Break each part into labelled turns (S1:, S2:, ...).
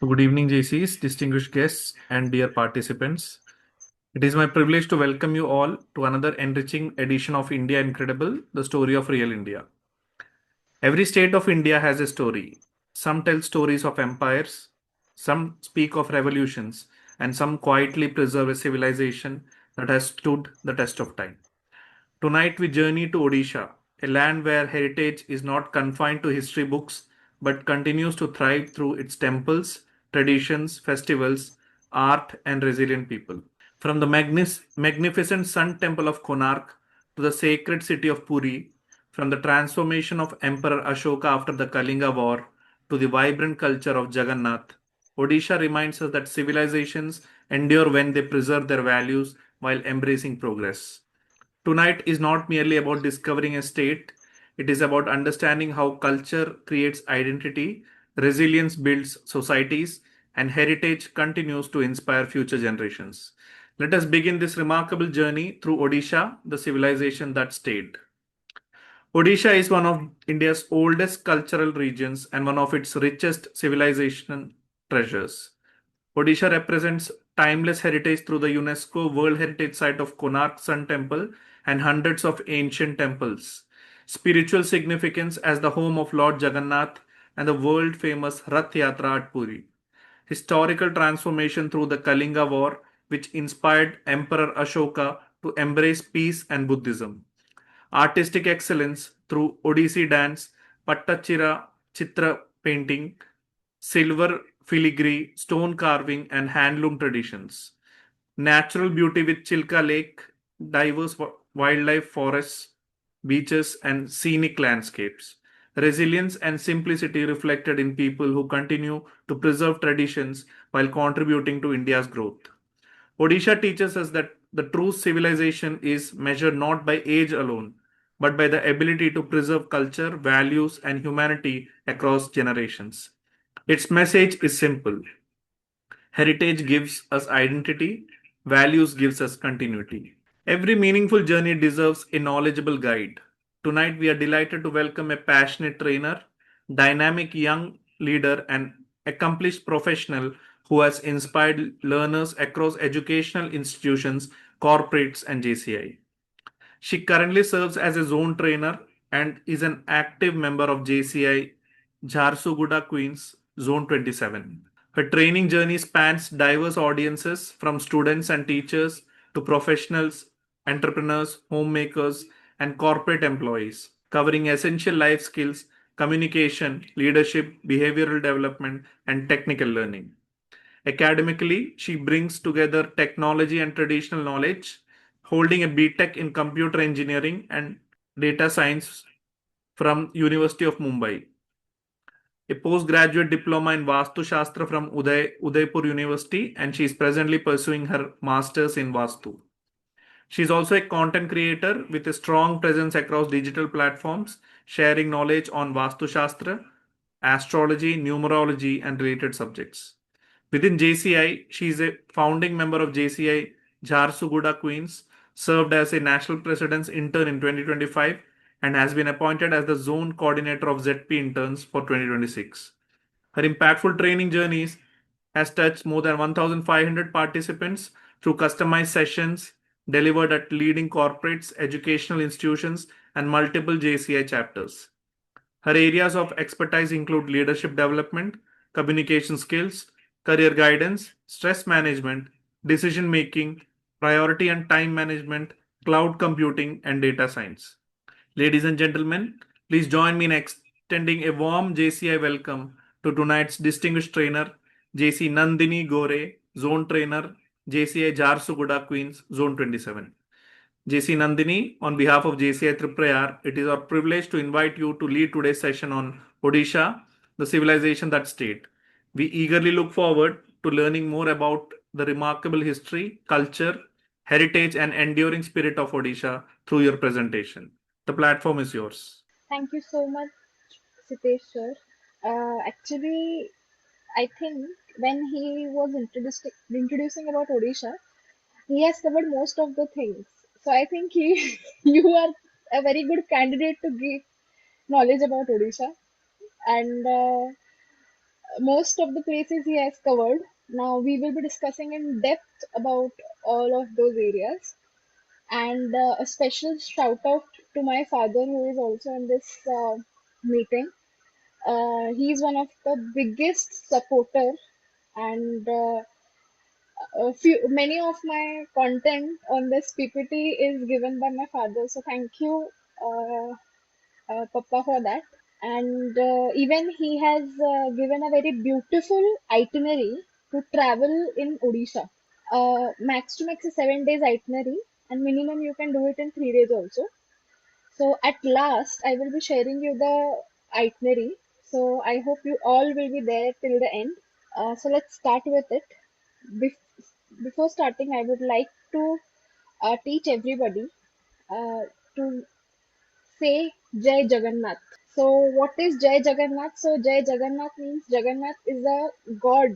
S1: Good evening, JCs, distinguished guests, and dear participants. It is my privilege to welcome you all to another enriching edition of India Incredible, the story of real India. Every state of India has a story. Some tell stories of empires, some speak of revolutions, and some quietly preserve a civilization that has stood the test of time. Tonight, we journey to Odisha, a land where heritage is not confined to history books but continues to thrive through its temples, traditions, festivals, art, and resilient people. From the magnificent Sun Temple of Konark to the sacred city of Puri, from the transformation of Emperor Ashoka after the Kalinga War to the vibrant culture of Jagannath, Odisha reminds us that civilizations endure when they preserve their values while embracing progress. Tonight is not merely about discovering a state, it is about understanding how culture creates identity, resilience builds societies, and heritage continues to inspire future generations. Let us begin this remarkable journey through Odisha, the civilization that stayed. Odisha is one of India's oldest cultural regions and one of its richest civilization treasures. Odisha represents timeless heritage through the UNESCO World Heritage Site of Konark Sun Temple and hundreds of ancient temples. Spiritual significance as the home of Lord Jagannath and the world famous Rath Yatra at Puri. Historical transformation through the Kalinga War, which inspired Emperor Ashoka to embrace peace and Buddhism. Artistic excellence through Odissi dance, Pattachira Chitra painting, silver filigree, stone carving, and handloom traditions. Natural beauty with Chilka Lake, diverse wildlife forests, beaches, and scenic landscapes. Resilience and simplicity reflected in people who continue to preserve traditions while contributing to India's growth. Odisha teaches us that the true civilization is measured not by age alone, but by the ability to preserve culture, values, and humanity across generations. Its message is simple. Heritage gives us identity, values gives us continuity. Every meaningful journey deserves a knowledgeable guide. Tonight we are delighted to welcome a passionate trainer, dynamic young leader and accomplished professional who has inspired learners across educational institutions, corporates and JCI. She currently serves as a zone trainer and is an active member of JCI Jharsuguda Queens Zone 27. Her training journey spans diverse audiences from students and teachers to professionals, entrepreneurs, homemakers, and corporate employees, covering essential life skills, communication, leadership, behavioral development, and technical learning. Academically, she brings together technology and traditional knowledge, holding a BTech in computer engineering and data science from University of Mumbai, a postgraduate diploma in Vastu Shastra from Udaipur University, and she is presently pursuing her master's in Vastu. She is also a content creator with a strong presence across digital platforms, sharing knowledge on Vastu Shastra, astrology, numerology, and related subjects. Within JCI, she is a founding member of JCI Jharsuguda Queens, served as a national president's intern in 2025, and has been appointed as the zone coordinator of ZP interns for 2026. Her impactful training journeys has touched more than 1,500 participants through customized sessions delivered at leading corporates, educational institutions, and multiple JCI chapters. Her areas of expertise include leadership development, communication skills, career guidance, stress management, decision making, priority and time management, cloud computing, and data science. Ladies and gentlemen, please join me in extending a warm JCI welcome to tonight's distinguished trainer, JC Nandini Gore, Zone Trainer, JCI Jharsuguda Queens, Zone 27. JC Nandini, on behalf of JCI Triprayar, it is our privilege to invite you to lead today's session on Odisha, the civilization that stayed. We eagerly look forward to learning more about the remarkable history, culture, heritage, and enduring spirit of Odisha through your presentation. The platform is yours.
S2: Thank you so much, Sitesh sir. Actually, I think when he was introducing about Odisha, he has covered most of the things. So I think you are a very good candidate to give knowledge about Odisha. And Most of the places he has covered. Now we will be discussing in depth about all of those areas. And a special shout out to my father who is also in this meeting. He is one of the biggest supporter, and many of my content on this PPT is given by my father. So thank you, Papa, for that. And even he has given a very beautiful itinerary to travel in Odisha. Max to max is 7 days itinerary, and minimum you can do it in 3 days also. So at last, I will be sharing you the itinerary. So I hope you all will be there till the end. So let's start with it. Bef- Before starting, I would like to teach everybody uh, to say Jai Jagannath. So, what is Jai Jagannath? So, Jai Jagannath means Jagannath is a god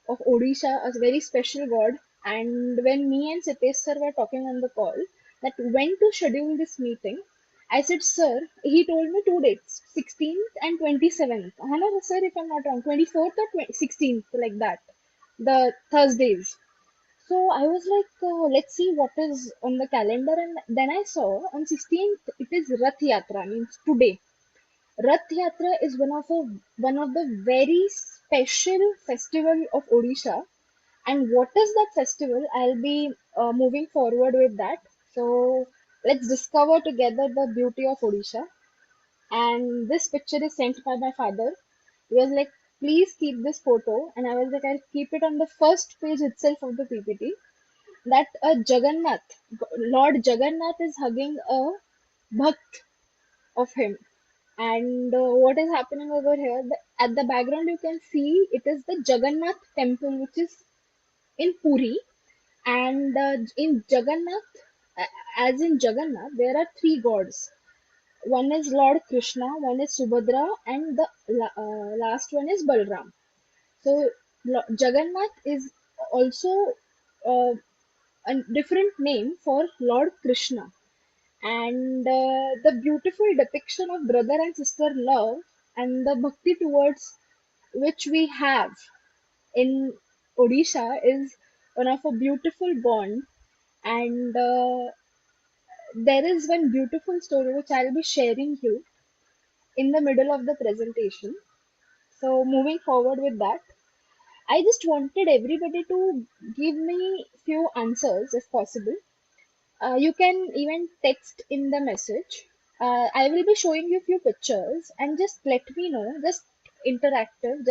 S2: of Odisha, a very special god. And when me and Sitesh sir were talking on the call, that when to schedule this meeting, I said, sir, he told me two dates, 16th and 27th. Hana, sir, if I'm not wrong, 24th or 16th, like that, the Thursdays. So I was like, let's see what is on the calendar. And then I saw on 16th, it is Rath Yatra, means today. Rath Yatra is one of the very special festival of Odisha. And what is that festival? I'll be moving forward with that. So let's discover together the beauty of Odisha. And this picture is sent by my father. He was like, please keep this photo. And I was like, I'll keep it on the first page itself of the PPT. That Jagannath, Lord Jagannath is hugging a bhakt of him. And what is happening over here? At the background, you can see it is the Jagannath temple, which is in Puri. And in Jagannath, as in Jagannath, there are three gods. One is Lord Krishna, one is Subhadra, and the last one is Balram. So Jagannath is also uh, a different name for Lord Krishna. And the beautiful depiction of brother and sister love and the bhakti towards which we have in Odisha is one of a beautiful bond. And there is one beautiful story which I'll be sharing you in the middle of the presentation. So moving forward with that, I just wanted everybody to give me few answers if possible. You can even text in the message. I will be showing you few pictures and just let me know, just be interactive,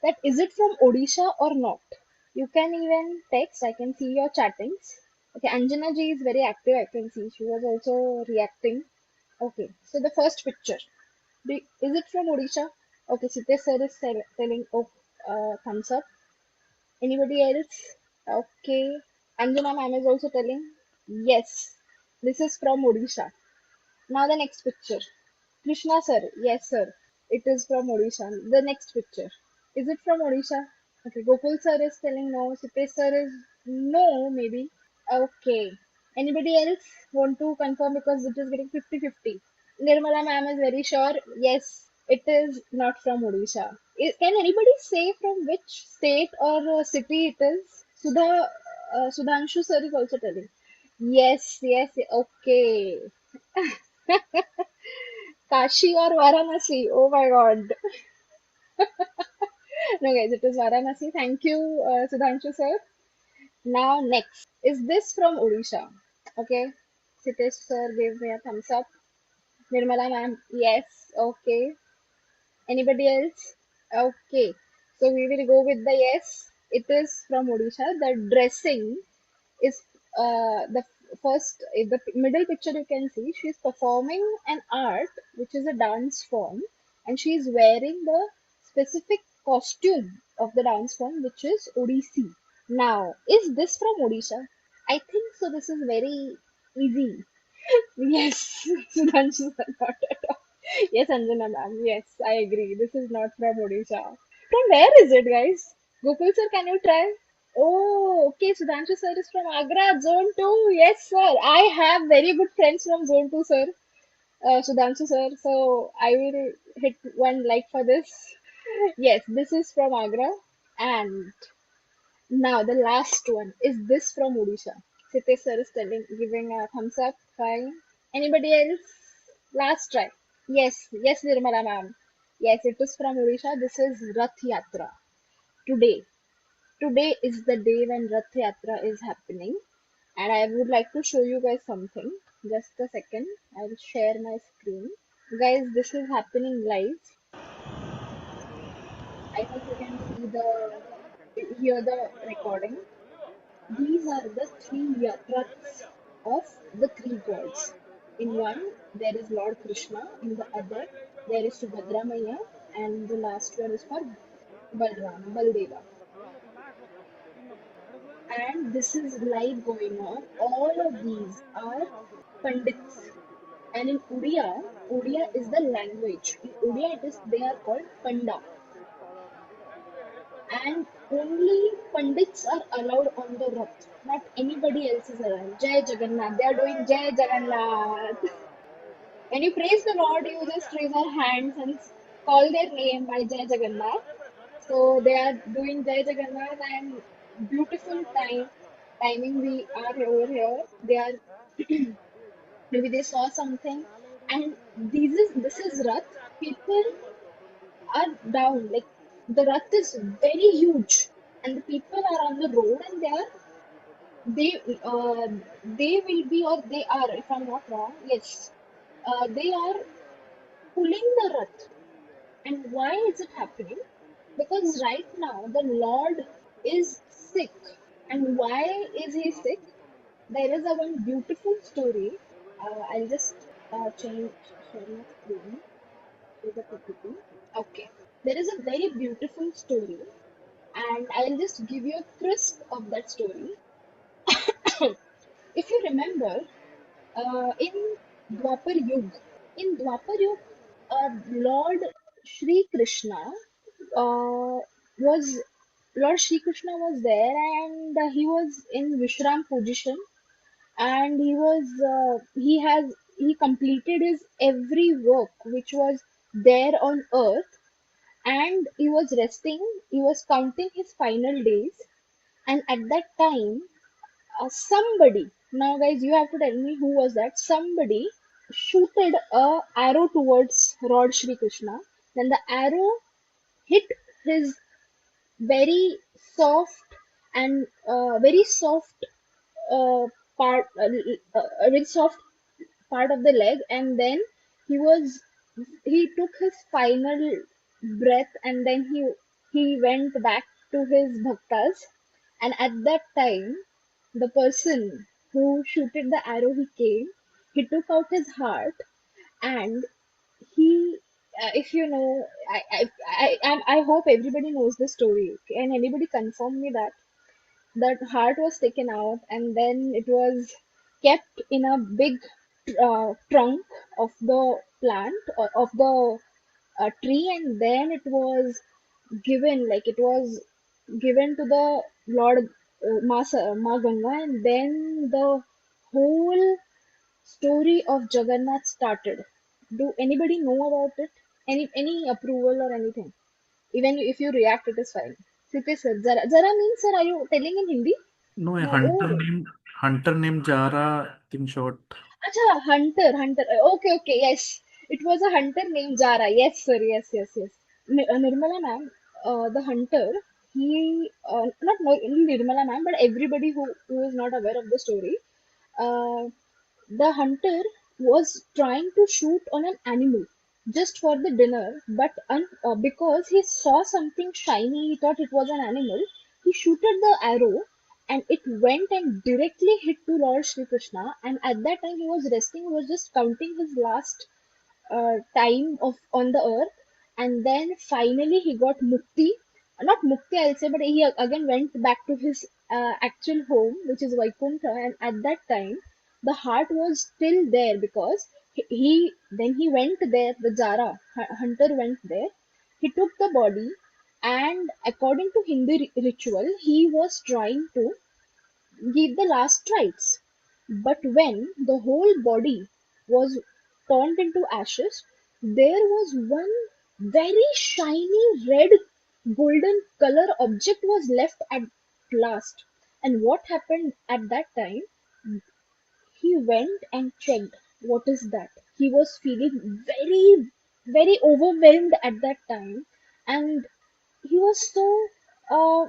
S2: that is it from Odisha or not. You can even text. I can see your chattings. Okay, Anjana ji is very active. I can see she was also reacting. Okay, so the first picture. Is it from Odisha? Okay, Sitesh sir is telling, oh, thumbs up. Anybody else? Okay. Anjana ma'am is also telling, yes, this is from Odisha. Now the next picture. Krishna sir, yes sir, it is from Odisha. The next picture. Is it from Odisha? Okay, Gokul sir is telling no. Sitesh sir is no, maybe. Okay. Anybody else want to confirm because it is getting 50-50? Nirmala ma'am is very sure. Yes, it is not from Odisha. Can anybody say from which state or city it is? Sudhanshu sir is also telling. Yes, yes, okay. Kashi or Varanasi? Oh my God. No, guys, it is Varanasi. Thank you, Sudhanshu sir. Now, next. Is this from Odisha? Okay. Sitesh sir gave me a thumbs up. Nirmala ma'am, yes. Okay. Anybody else? Okay. So we will go with the yes. It is from Odisha. The dressing is the first, the middle picture you can see. She is performing an art, which is a dance form, and she is wearing the specific costume of the dance form, which is Odissi. Now, is this from Odisha? I think so. This is very easy. Yes, Sudhanshu sir, not at all. Yes, Anjana ma'am. Yes, I agree. This is not from Odisha. From where is it, guys? Gokul sir, can you try? Oh, okay. Sudhanshu sir is from Agra, Zone 2. Yes, sir. I have very good friends from Zone 2, sir. Sudhanshu sir. So I will hit one like for this. Yes, this is from Agra. And now the last one is this from Odisha. Sitesh sir is giving a thumbs up. Fine. Anybody else? Last try. Yes, yes, Nirmala ma'am. Yes, it is from Odisha. This is Rath Yatra. Today. Today is the day when Rath Yatra is happening. And I would like to show you guys something. Just a second. I'll share my screen. Guys, this is happening live. I hope you can hear the recording. These are the three yatras of the three gods. In one, there is Lord Krishna. In the other, there is Subhadra Maya, and the last one is for Baldeva. And this is live going on. All of these are Pandits. And in Odia is the language. In Odia, they are called Panda. And only Pandits are allowed on the Rath. Not anybody else is allowed. Jai Jagannath. They are doing Jai Jagannath. When you praise the Lord, you just raise our hands and call their name by Jai Jagannath. So they are doing Jai Jagannath and beautiful timing we are over here. They are maybe they saw something and this is Rath. People are down. Like the Rath is very huge and the people are on the road and they uh, they will be or they are, if I'm not wrong, yes. They are pulling the Rath. And why is it happening? Because right now the Lord is sick. And why is he sick? There is a one beautiful story. I'll just change share my screen to the PPT. Okay. There is a very beautiful story, and I'll just give you a crisp of that story. If you remember, in Dwapar Yug, Lord Shri Krishna uh, was Lord Shri Krishna was there, and he was in Vishram position, and he completed his every work which was there on earth, and he was resting. He was counting his final days, and at that time, somebody. Now, guys, you have to tell me who was that. Somebody shooted a arrow towards Lord Shri Krishna. Then the arrow hit his very soft and very soft uh, very soft part of the leg, and then he was he took his final breath, and then he went back to his bhaktas, and at that time the person who shooted the arrow, he took out his heart, and he if you know, I hope everybody knows the story. Can anybody confirm me that heart was taken out and then it was kept in a big trunk of the plant or of the tree, and then it was given to the Lord Ma Ganga, and then the whole story of Jagannath started. Do anybody know about it? Any approval or anything? Even if you react, it is fine. Site sir, Zara means sir, are you telling in Hindi?
S1: No, a
S2: No. Oh,
S1: hunter named Jara in short.
S2: acha, hunter. Okay, okay, yes. It was a hunter named Jara. Yes, sir. Yes. Nirmala ma'am, the hunter, not Nirmala ma'am, but everybody who is not aware of the story, uh, the hunter was trying to shoot on an animal just for the dinner, but because he saw something shiny, he thought it was an animal. He shooted the arrow, and it went and directly hit to Lord Shri Krishna. And at that time, he was resting. He was just counting his last time of on the earth, and then finally he got mukti. Not mukti, I'll say, but he again went back to his actual home, which is Vaikuntha. And at that time, the heart was still there because he went there. The hunter went there. He took the body, and according to Hindu ritual, he was trying to give the last rites. But when the whole body was turned into ashes, there was one. very shiny red golden color object was left at last. And what happened at that time? He went and checked what is that. He was feeling very, very overwhelmed at that time, and he was so uh,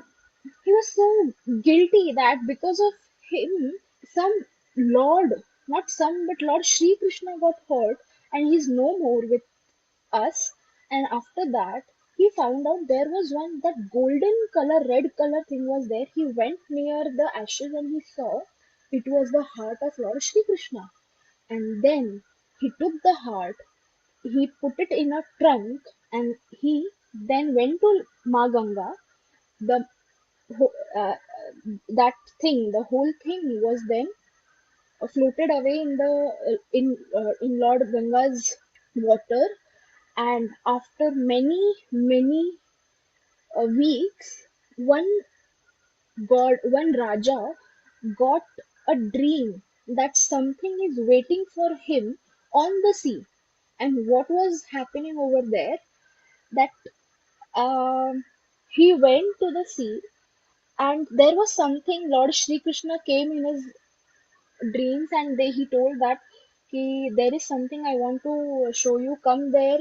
S2: he was so guilty that because of him, some Lord, not some, but Lord Shri Krishna got hurt, and he's no more with us. And after that, he found out there was one, that golden color, red color thing was there. He went near the ashes and he saw it was the heart of Lord Shri Krishna. And then he took the heart, he put it in a trunk, and he then went to Ma Ganga. The that thing, the whole thing was then floated away in the in Lord Ganga's water. And after many weeks, one one Raja got a dream that something is waiting for him on the sea. And what was happening over there? That um, he went to the sea, and there was something. Lord Shri Krishna came in his dreams, and he told that there is something I want to show you, come there.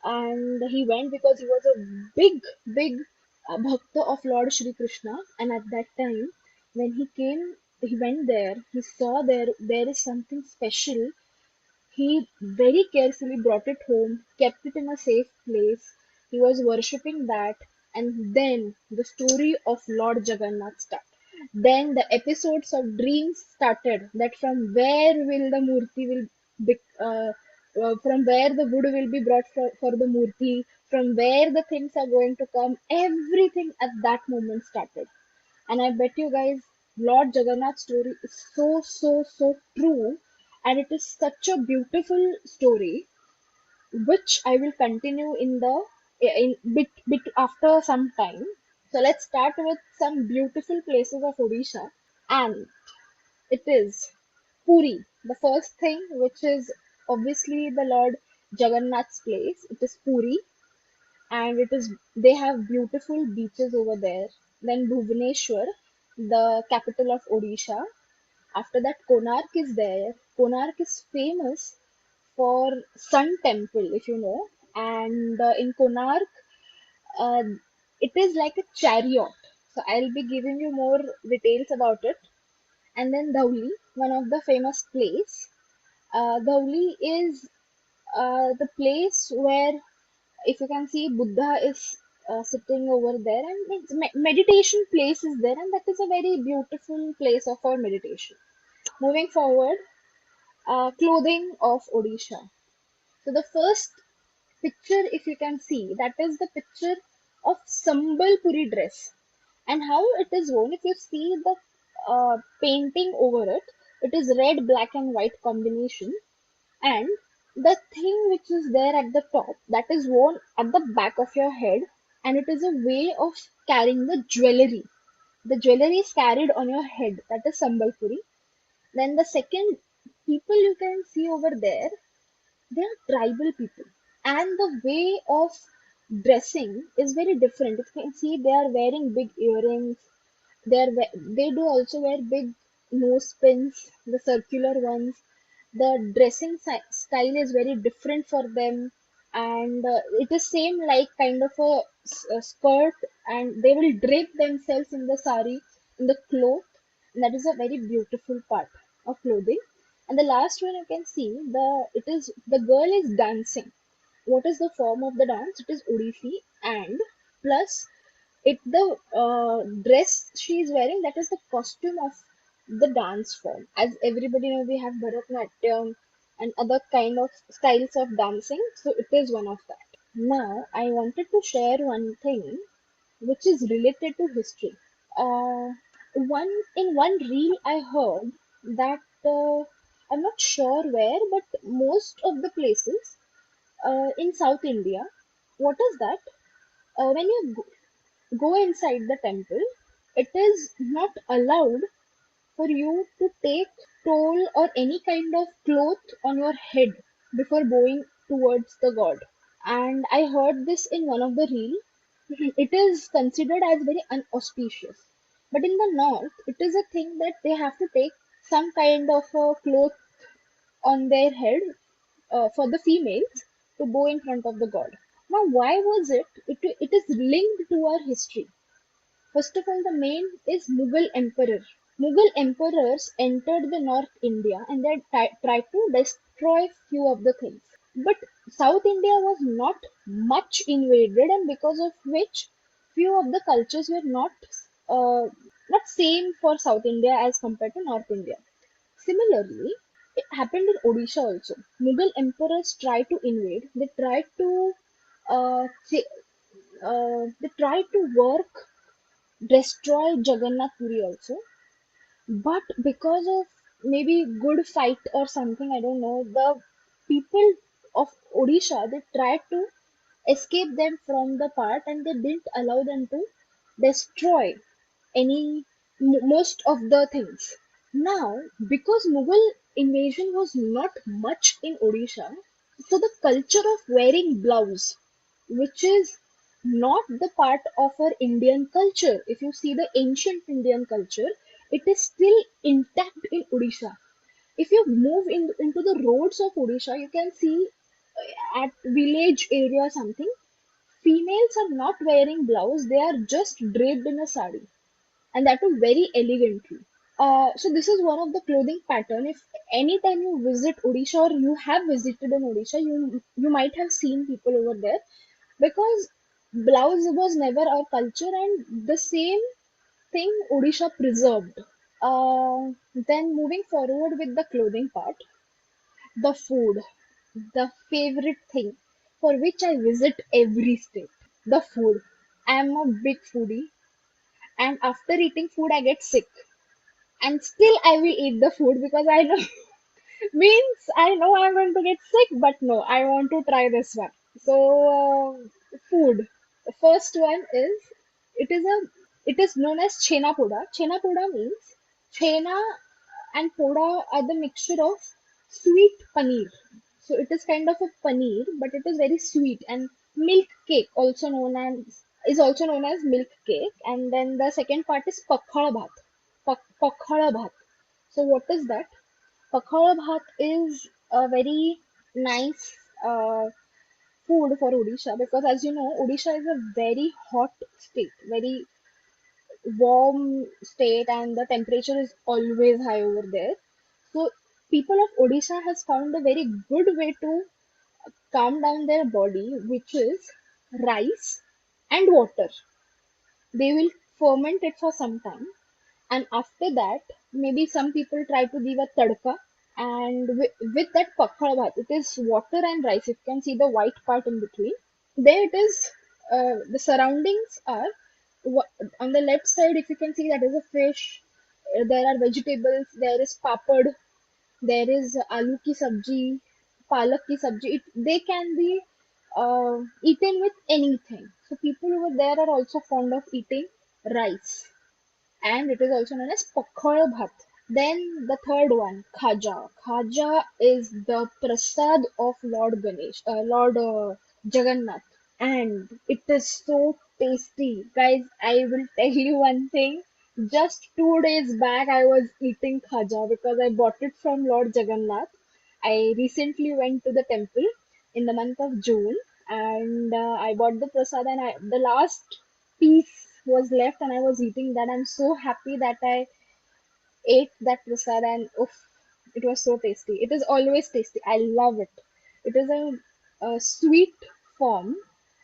S2: And he went because he was a big bhakta of Lord Shri Krishna. And at that time, when he came, he went there, he saw there is something special. He very carefully brought it home, kept it in a safe place. He was worshipping that, and then the story of Lord Jagannath started. Then the episodes of dreams started. That from where will the murti will be, from where the wood will be brought for the murti, from where the things are going to come. Everything at that moment started. And I bet you guys, Lord Jagannath's story is so true, and it is such a beautiful story, which I will continue in the in bit after some time. So let's start with some beautiful places of Odisha, and it is Puri. The first thing, which is obviously the Lord Jagannath's place, it is Puri, and it is they have beautiful beaches over there. Then Bhubaneswar, the capital of Odisha. After that, Konark is there. Konark is famous for Sun Temple, if you know. And in Konark, uh, it is like a chariot. So I'll be giving you more details about it. And then Dhauli, one of the famous place. Dhauli is the place where, if you can see, Buddha is sitting over there, and it's meditation place is there, and that is a very beautiful place of our meditation. Moving forward, clothing of Odisha. So the first picture, if you can see, that is the picture of Sambalpuri dress, and how it is worn. If you see the painting over it, it is red, black, and white combination, and the thing which is there at the top, that is worn at the back of your head, and it is a way of carrying the jewelry. The jewelry is carried on your head. That is Sambalpuri. Then the second people you can see over there, they are tribal people, and the way of dressing is very different. You can see they are wearing big earrings. They do also wear big nose pins, the circular ones. The dressing style is very different for them, and it is same like kind of a skirt, and they will drape themselves in the sari, in the cloth, and that is a very beautiful part of clothing. And the last one you can see, the girl is dancing. What is the form of the dance? It is Odissi, and plus it the dress she is wearing, that is the costume of the dance form. As everybody know, we have Bharatanatyam and other kind of styles of dancing, so it is one of that. Now I wanted to share one thing which is related to history. Uh, one reel I heard that I'm not sure where, but most of the places in South India, what is that? When you go inside the temple, it is not allowed for you to take toll or any kind of cloth on your head before going towards the god. And I heard this in one of the reel. It is considered as very unauspicious. But in the north, it is a thing that they have to take some kind of a cloth on their head for the females to go in front of the god. Now, why was it? It is linked to our history. First of all, the main is Mughal emperor. Mughal emperors entered the North India and they tried to destroy few of the things. But South India was not much invaded, and because of which few of the cultures were uh, not same for South India as compared to North India. Similarly, it happened in Odisha also. Mughal emperors tried to invade. They tried to work destroy Jagannath Puri also. But because of maybe good fight or something, I don't know, the people of Odisha, they tried to escape them from the part and they didn't allow them to destroy any most of the things. Now, because Mughal invasion was not much in Odisha, so the culture of wearing blouse, which is not the part of our Indian culture. If you see the ancient Indian culture, it is still intact in Odisha. If you move into the roads of Odisha, you can see at village area or something, females are not wearing blouse, they are just draped in a sari, and that too very elegantly. So this is one of the clothing pattern. If anytime you visit Odisha or you have visited in Odisha, you might have seen people over there because blouse was never our culture, and the same thing Odisha preserved. Then moving forward with the clothing part, the food, the favorite thing for which I visit every state. The food. I am a big foodie, and after eating food, I get sick. And still, I will eat the food because I know means I know I'm going to get sick, but no, I want to try this one. So, food. The first one is it is a it is known as chena poda. Chena poda means chena and poda are the mixture of sweet paneer. So it is kind of a paneer, but it is very sweet, and milk cake also known as milk cake. And then the second part is pakhala bhat. Pakhala bhat. So what is that? Pakhala bhat is a very nice food for Odisha because, as you know, Odisha is a very hot state, very warm state, and the temperature is always high over there. So, people of Odisha has found a very good way to calm down their body, which is rice and water. They will ferment it for some time, and after that, maybe some people try to give a tadka. And with that pakhal bhat, it is water and rice. You can see the white part in between. There it is. The surroundings are on the left side. If you can see, that is a fish. There are vegetables. There is papad. There is aloo ki sabji, palak ki sabji. They can be eaten with anything. So people over there are also fond of eating rice, and it is also known as pakhal bhat. Then the third one, khaja. Khaja is the prasad of Lord Jagannath, and it is so tasty. Guys, I will tell you one thing. Just 2 days back, I was eating khaja because I bought it from Lord Jagannath. I recently went to the temple in the month of June, and I bought the prasad, and the last piece was left, and I was eating that. I'm so happy that I ate that prasad, and oof, it was so tasty. It is always tasty. I love it. It is a sweet form,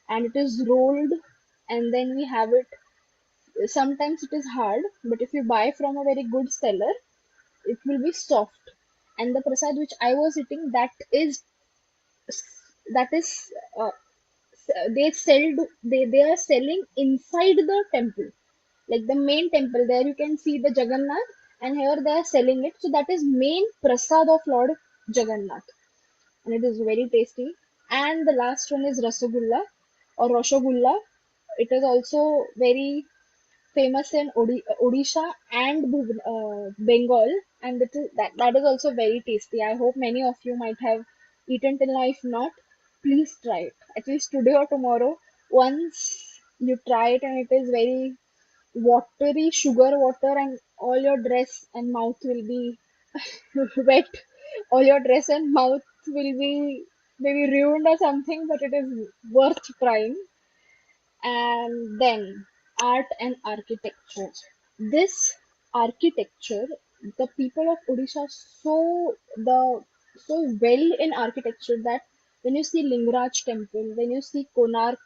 S2: and it is rolled, and then we have it. Sometimes it is hard, but if you buy from a very good seller, it will be soft. And the prasad which I was eating, that is uh, they are selling inside the temple, like the main temple. There you can see the Jagannath, and here they are selling it. So that is main prasad of Lord Jagannath, and it is very tasty. And the last one is Rasagulla or Rasgulla. It is also very famous in Odisha and Bengal, and that is also very tasty. I hope many of you might have eaten till now. If not, please try it. At least today or tomorrow. Once you try it and it is very watery, sugar water, and all your dress and mouth will be wet. All your dress and mouth will be maybe ruined or something, but it is worth trying. And then art and architecture. This architecture, the people of Odisha are so well in architecture that when you see Lingaraj temple, when you see Konark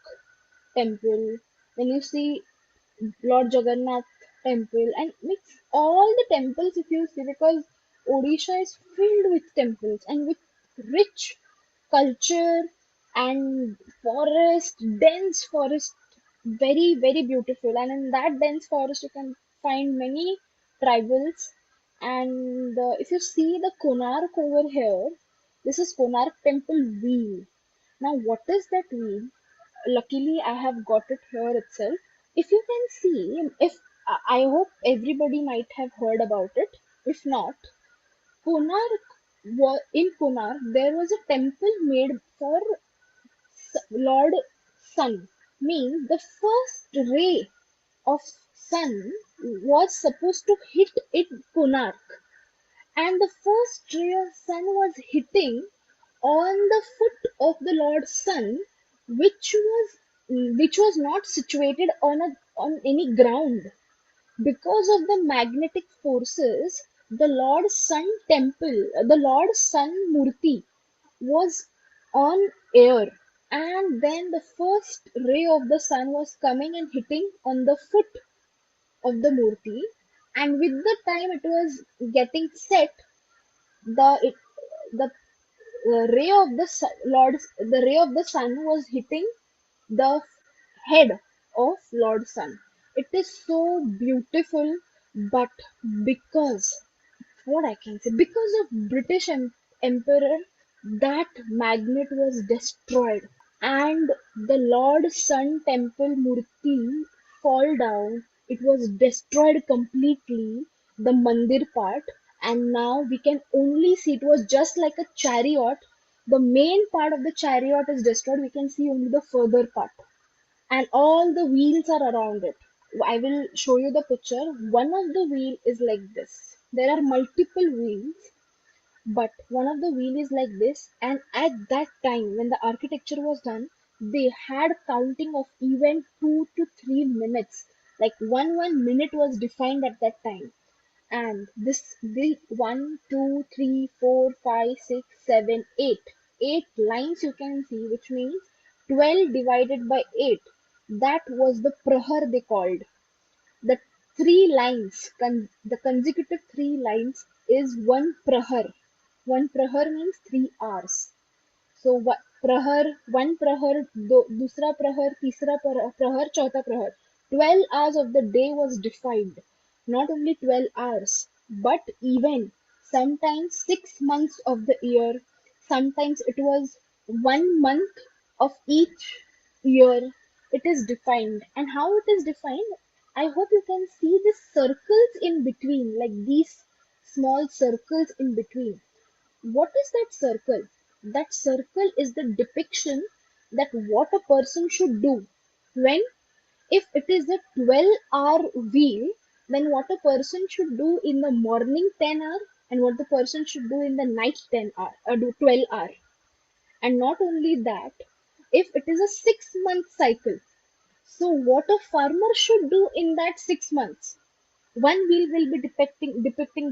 S2: temple, when you see Lord Jagannath temple, and mix all the temples if you see, because Odisha is filled with temples and with rich culture and forest, dense forest, very, very beautiful. And in that dense forest, you can find many tribals. And if you see the Konark over here, this is Konark temple wheel. Now, what is that wheel? Luckily, I have got it here itself. If you can see, if I hope everybody might have heard about it. If not, Konark in Konark there was a temple made for Lord Sun. Means the first ray of sun was supposed to hit it Konark, and the first ray of sun was hitting on the foot of the Lord Sun, which was not situated on any ground. Because of the magnetic forces, the Lord Sun temple, the Lord Sun Murti was on air, and then the first ray of the sun was coming and hitting on the foot of the Murti, and with the time it was getting set, the ray of the the ray of the sun was hitting the head of Lord Sun. It is so beautiful, but because what I can say, because of Emperor, that magnet was destroyed, and the Lord Sun temple Murti fall down. It was destroyed completely, the mandir part, and now we can only see it was just like a chariot. The main part of the chariot is destroyed. We can see only the further part, and all the wheels are around it. I will show you the picture. One of the wheel is like this. There are multiple wheels, but one of the wheel is like this. And at that time, when the architecture was done, they had counting of even 2 to 3 minutes. Like one minute was defined at that time. And the 1, 2, 3, 4, 5, 6, 7, 8 lines you can see, which means 12 divided by 8. That was the prahar they called. The three lines, the consecutive three lines is one prahar. One prahar means 3 hours. So prahar, one prahar, दूसरा प्रहर, तीसरा प्रहर, चौथा प्रहर. 12 hours of the day was defined. Not only 12 hours, but even sometimes 6 months of the year. Sometimes it was 1 month of each year. It is defined. And how it is defined, I hope you can see the circles in between, like these small circles in between. What is that circle? That circle is the depiction that what a person should do when, if it is a 12-hour wheel, then what a person should do in the morning 10 hour, and what the person should do in the night 10 hour or do 12 hour. And not only that, if it is a 6 month cycle, so what a farmer should do in that 6 months. One wheel will be depicting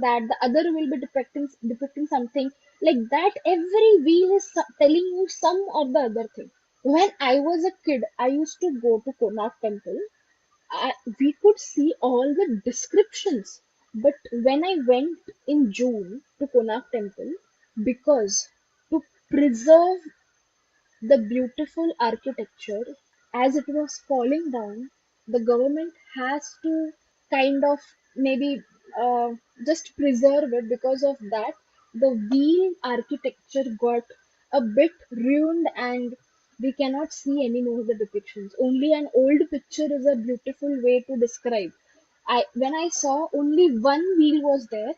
S2: that, the other will be depicting something like that. Every wheel is telling you some or the other thing. When I was a kid, I used to go to Konark temple. We could see all the descriptions, but when I went in June to Konark temple, because to preserve the beautiful architecture, as it was falling down, the government has to kind of maybe uh, just preserve it. Because of that, the wheel architecture got a bit ruined, and we cannot see any more of the depictions. Only an old picture is a beautiful way to describe. When I saw, only one wheel was there,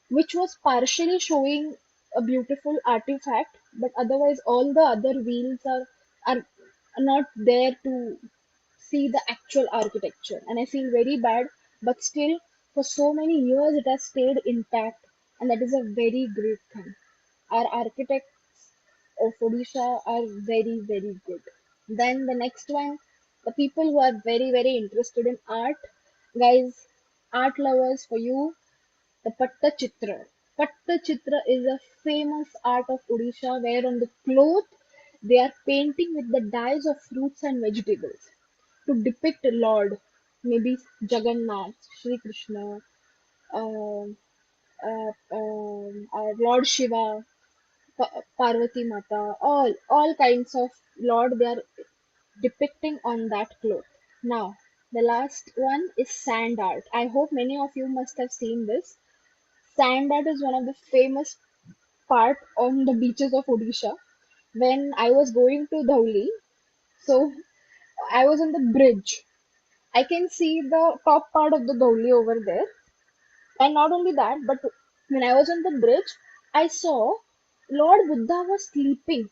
S2: which was partially showing a beautiful artifact, but otherwise all the other wheels are not there to see the actual architecture, and I feel very bad, but still for so many years it has stayed intact, and that is a very great thing. Our architects of Odisha are very, very good. Then the next one, the people who are very, very interested in art, guys, art lovers, for you, the Pattachitra. Pattachitra is a famous art of Odisha where on the cloth they are painting with the dyes of fruits and vegetables to depict Lord, maybe Jagannath, Sri Krishna, um Lord Shiva, Parvati Mata, all kinds of Lord they are depicting on that cloth. Now, the last one is sand art. I hope many of you must have seen this. Sand art is one of the famous part on the beaches of Odisha. When I was going to Dhauli, so I was on the bridge. I can see the top part of the Dhauli over there. And not only that, but when I was on the bridge, I saw Lord Buddha was sleeping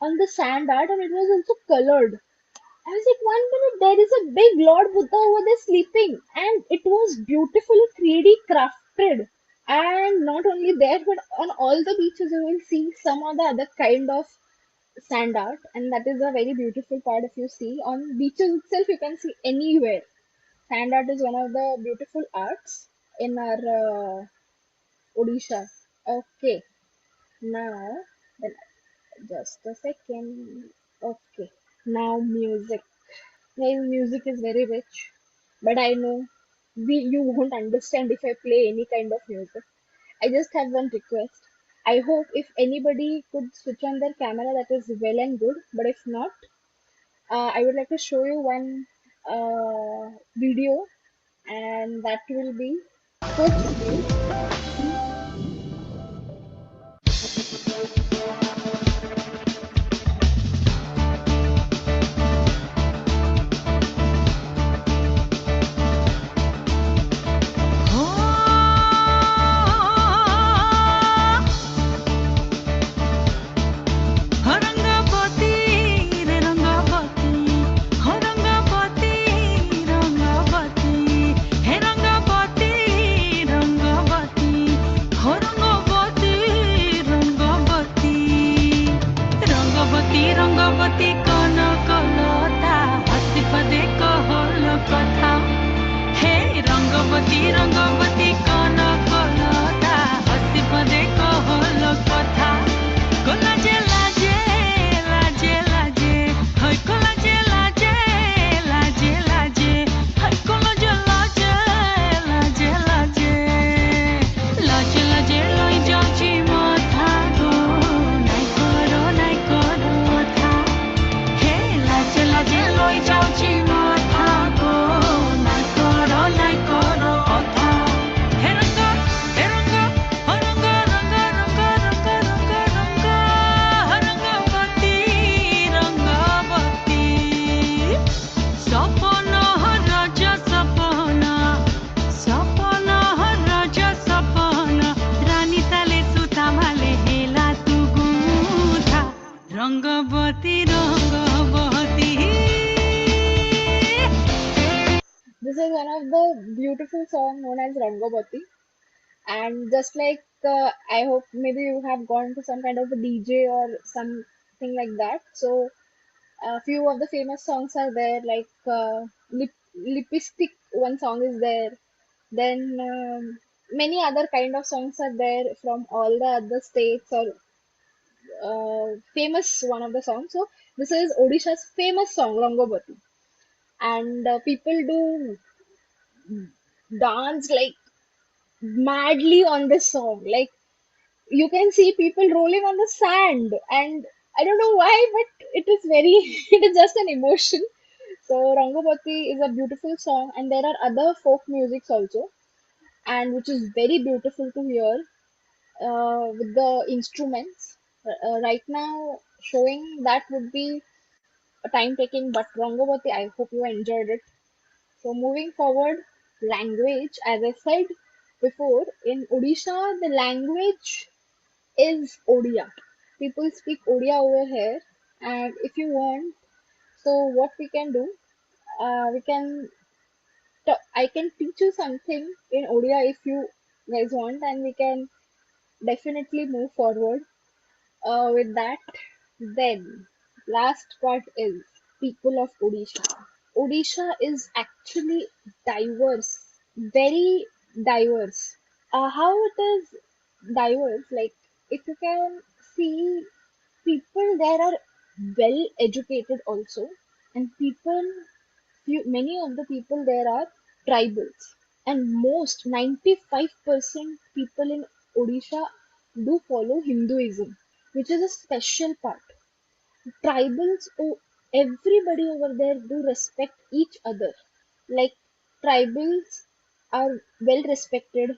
S2: on the sand art and it was also colored. I was like, 1 minute, there is a big Lord Buddha over there sleeping, and it was beautifully 3D crafted. And not only there, but on all the beaches, you will see some or the other kind of sand art, and that is a very beautiful part. If you see on beaches itself, you can see anywhere. Sand art is one of the beautiful arts in our Odisha. Okay, now then just a second. Okay, now music. My music is very rich, but I know you won't understand if I play any kind of music. I just have one request. I hope if anybody could switch on their camera, that is well and good. But if not, I would like to show you one video, and that will be folk music.
S3: Rangabati कौन कलता हसी पदे कहल कथा हे रंगवती कौन कलता हसी पदे कहल कथा कोला जे लाजे लाजे लाजे हय कोला जे लाजे लाजे लाजे हय कोला जे लाजे लाजे लाजे लाजे लाजे लई जाउची माथा गो नाइ करो था हे लाजे लाजे लई जाउची माथा गो नाइ करो था हे रंग हो रंग रंग रंग रंग रंग रंग रंगवती सपना राजा सपना रानी ताले सुता माले हेला तू गुथा Rangabati Rangabati
S2: This is one of the beautiful song known as Rangavati. And just like I hope maybe you have gone to some kind of a DJ or something like that. So a few of the famous songs are there, like Lipstick. One song is there. Then many other kind of songs are there from all the other states or famous one of the songs. So this is Odisha's famous song Rangavati, and people do dance like madly on this song. Like you can see people rolling on the sand, and I don't know why, but it is very it is just an emotion. So Rangavati is a beautiful song, and there are other folk musics also, and which is very beautiful to hear with the instruments. Right now showing that would be a time taking, but Rangavati, I hope you enjoyed it. So moving forward, language, as I said before, in Odisha the language is Odia. People speak Odia over here, and if you want, so what we can do, we can I can teach you something in Odia if you guys want, and we can definitely move forward with that. Then, last part is people of Odisha. Odisha is actually diverse, very diverse. How it is diverse, like if you can see, people there are well educated also, and many of the people there are tribals, and most 95% people in Odisha do follow Hinduism, which is a special part. Tribals, oh, everybody over there do respect each other. Like tribals are well respected.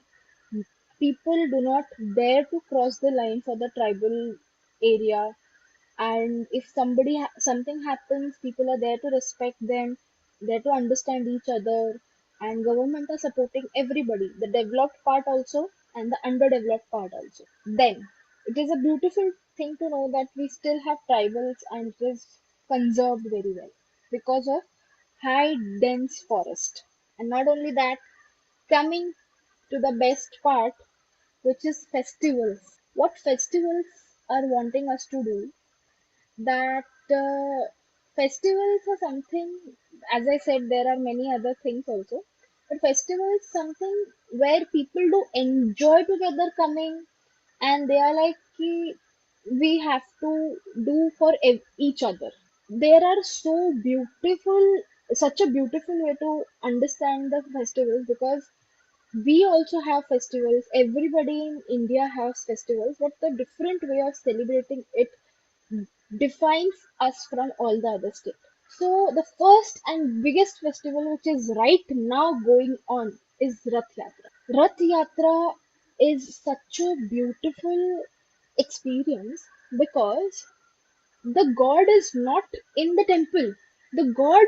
S2: People do not dare to cross the line for the tribal area, and if something happens, people are there to respect them, there to understand each other, and government are supporting everybody, the developed part also and the underdeveloped part also. Then it is a beautiful thing to know that we still have tribals and it is conserved very well because of high dense forest. And not only that, coming to the best part, which is festivals. What festivals are wanting us to do, that festivals are something, as I said, there are many other things also, but festival is something where people do enjoy together coming, and they are like, "Ki, we have to do for each other." There are so beautiful, such a beautiful way to understand the festivals, because we also have festivals. Everybody in India has festivals, but the different way of celebrating it defines us from all the other states. So the first and biggest festival which is right now going on is Rath Yatra. Rath Yatra is such a beautiful experience because the god is not in the temple. The god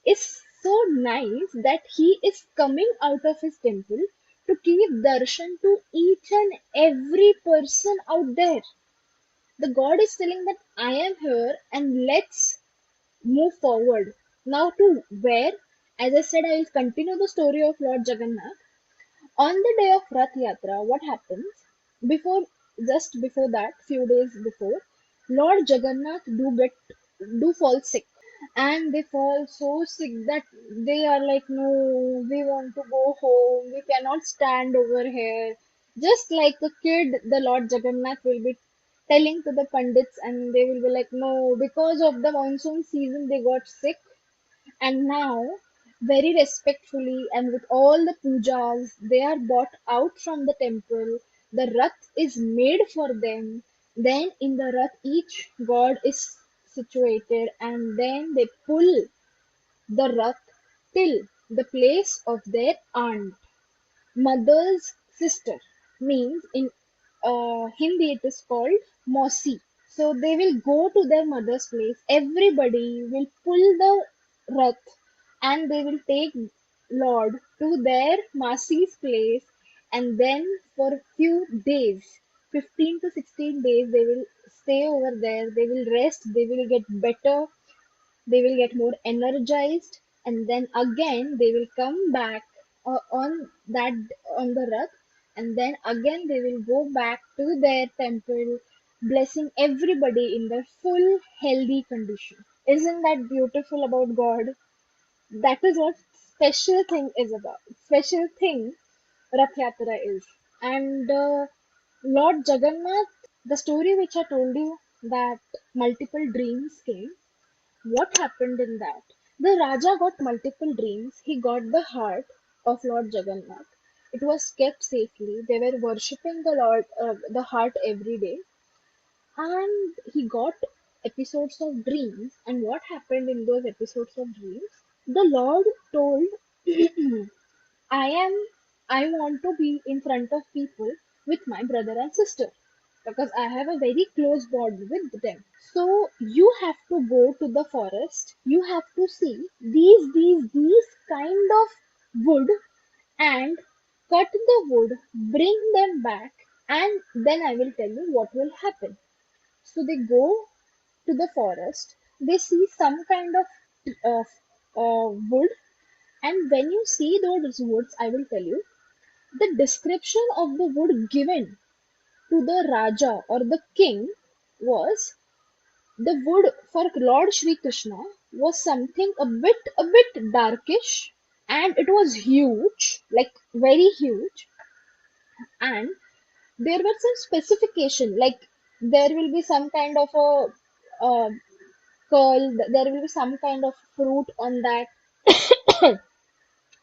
S2: is so nice that he is coming out of his temple to give darshan to each and every person out there. The god is telling that I am here and let's move forward. Now to where, as I said, I will continue the story of Lord Jagannath. On the day of Rath Yatra, what happens? Before, just before that, few days before, Lord Jagannath do fall sick, and they fall so sick that they are like, no, we want to go home. We cannot stand over here. Just like a kid, the Lord Jagannath will be telling to the pandits, and they will be like, no, because of the monsoon season, they got sick, and now, very respectfully and with all the pujas, they are brought out from the temple. The rath is made for them. Then, in the rath, each god is situated, and then they pull the rath till the place of their aunt, mother's sister. Means in Hindi, it is called Mosi. So they will go to their mother's place. Everybody will pull the rath and they will take Lord to their Masi's place, and then for a few days, 15 to 16 days, they will stay over there. They will rest, they will get better, they will get more energized, and then again they will come back on that on the rath, and then again they will go back to their temple, blessing everybody in their full healthy condition. Isn't that beautiful about God? That is what special thing is about. Special thing Rath Yatra is. And Lord Jagannath, the story which I told you, that multiple dreams came, what happened in that? The Raja got multiple dreams. He got the heart of Lord Jagannath. It was kept safely. They were worshipping the Lord, the heart every day. And he got episodes of dreams. And what happened in those episodes of dreams? The Lord told, I am, I want to be in front of people with my brother and sister because I have a very close bond with them. So you have to go to the forest. You have to see these kind of wood and cut the wood, bring them back, and then I will tell you what will happen. So they go to the forest. They see some kind of wood, and when you see those woods, I will tell you the description of the wood given to the Raja or the king was the wood for Lord Shri Krishna was something a bit darkish, and it was huge, like very huge, and there were some specification like there will be some kind of a uh, curl, there will be some kind of fruit on that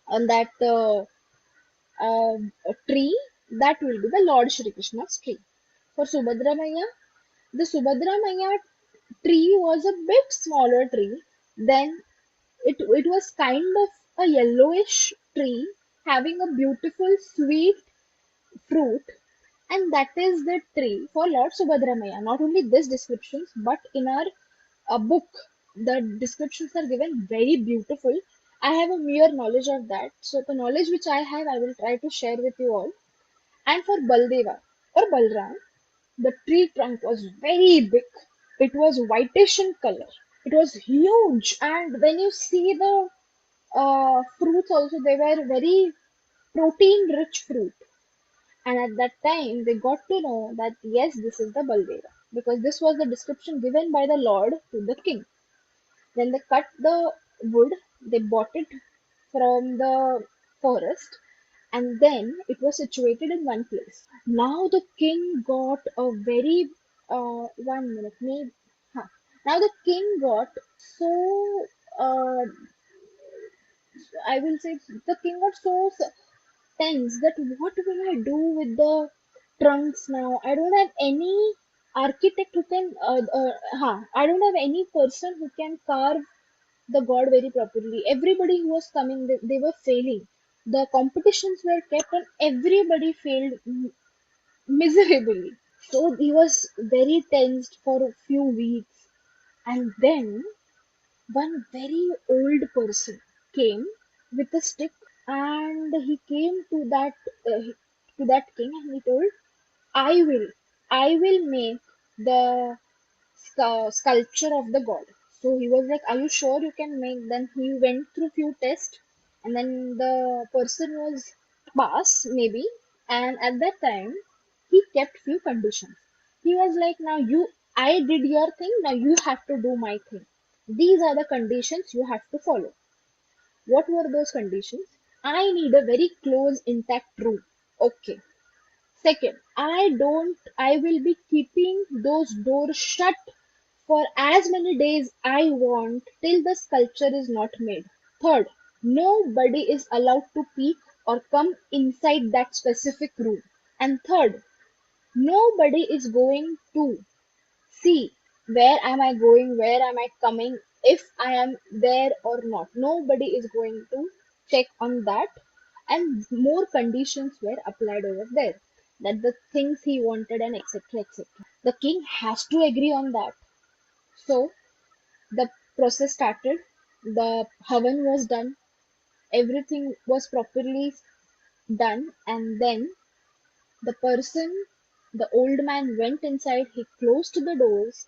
S2: on that tree, that will be the Lord Shri Krishna's tree. For Subhadra Maya, the Subhadra Maya tree was a bit smaller tree. Then it was kind of a yellowish tree having a beautiful sweet fruit, and that is the tree for Lord Subhadramaya. Not only this descriptions, but in our book, the descriptions are given very beautiful. I have a mere knowledge of that. So the knowledge which I have, I will try to share with you all. And for Baldeva or Balram, the tree trunk was very big. It was whitish in color. It was huge, and when you see the fruits also, they were very protein-rich fruit. And at that time, they got to know that yes, this is the Baldeva, because this was the description given by the Lord to the king. Then they cut the wood, they bought it from the forest, and then it was situated in one place. Now the king got a very 1 minute, maybe. Huh. Now the king got so I will say the king got so tense that what will I do with the trunks now? I don't have any architect who can, I don't have any person who can carve the god very properly. Everybody who was coming, they were failing. The competitions were kept and everybody failed miserably. So he was very tensed for a few weeks. And then one very old person came with a stick, and he came to that king and he told, I will, I will make the sculpture of the god. So he was like, are you sure you can make? Then he went through few tests, and then the person was pass maybe. And at that time, he kept few conditions. He was like, now you, I did your thing, now you have to do my thing. These are the conditions you have to follow. What were those conditions? I need a very close, intact room. Okay. Second, I will be keeping those doors shut for as many days I want till the sculpture is not made. Third, nobody is allowed to peek or come inside that specific room. And third, nobody is going to see where am I going, where am I coming, if I am there or not. Nobody is going to check on that. And more conditions were applied over there. That the things he wanted and etc. etc. The king has to agree on that. So the process started. The havan was done. Everything was properly done, and then the person, the old man went inside. He closed the doors,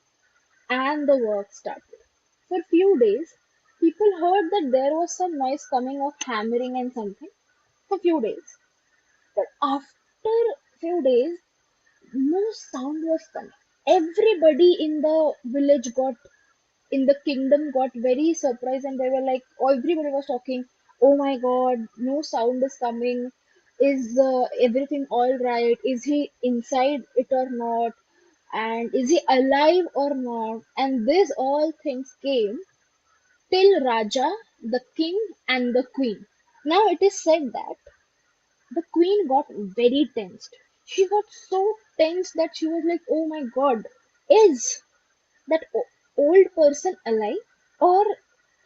S2: and the work started. For few days, people heard that there was some noise coming of hammering and something for few days. But after few days, no sound was coming. Everybody in the village got, in the kingdom got very surprised, and they were like, oh, everybody was talking, oh my god, no sound is coming. Is everything all right? Is he inside it or not? And is he alive or not? And these all things came till Raja, the king, and the queen. Now it is said that the queen got very tensed. She got so tense that she was like, oh my god, is that old person alive? Or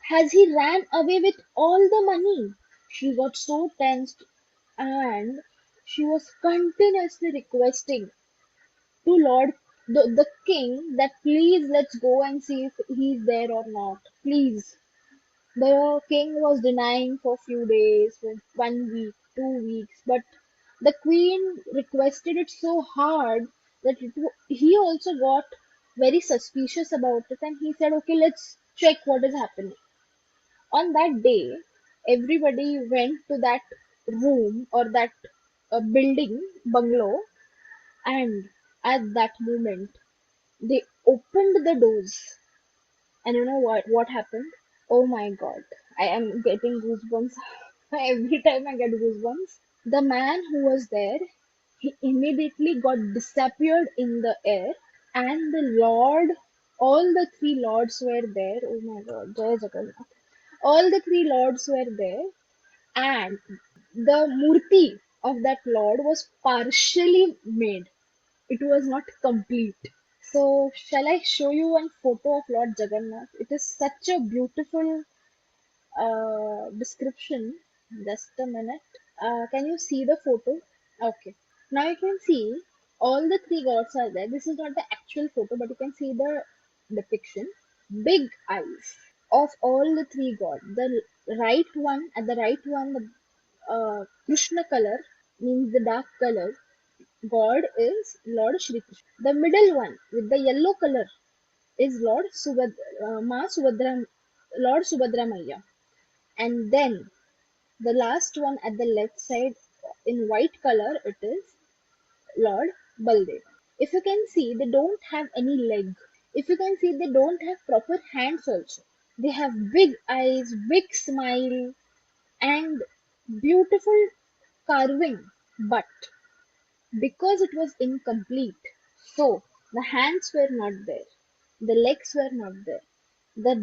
S2: has he ran away with all the money? She got so tensed, and she was continuously requesting to Lord the king that please let's go and see if he's there or not. Please. The king was denying for few days, for 1 week, 2 weeks, but the queen requested it so hard that he also got very suspicious about it, and he said, okay, let's check what is happening. On that day, everybody went to that room or that building, bungalow, and at that moment, they opened the doors. And you know what happened? Oh my god, I am getting goosebumps every time I get goosebumps. The man who was there, he immediately got disappeared in the air, and the Lord, all the three lords were there. Oh my god, Jai Jagannath. All the three lords were there, and the murti of that lord was partially made. It was not complete. So, shall I show you one photo of Lord Jagannath? It is such a beautiful description. Just a minute. Can you see the photo? Okay. Now you can see all the three gods are there. This is not the actual photo, but you can see the depiction. Big eyes of all the three gods. The right one, at the right one, the Krishna color means the dark color. God is Lord Shri Krishna. The middle one with the yellow color is Ma Subhadra, Lord Subhadramaya. And then the last one at the left side in white color, it is Lord Baldev. If you can see, they don't have any leg. If you can see, they don't have proper hands also. They have big eyes, big smile, and beautiful carving. But because it was incomplete, so the hands were not there, the legs were not there, the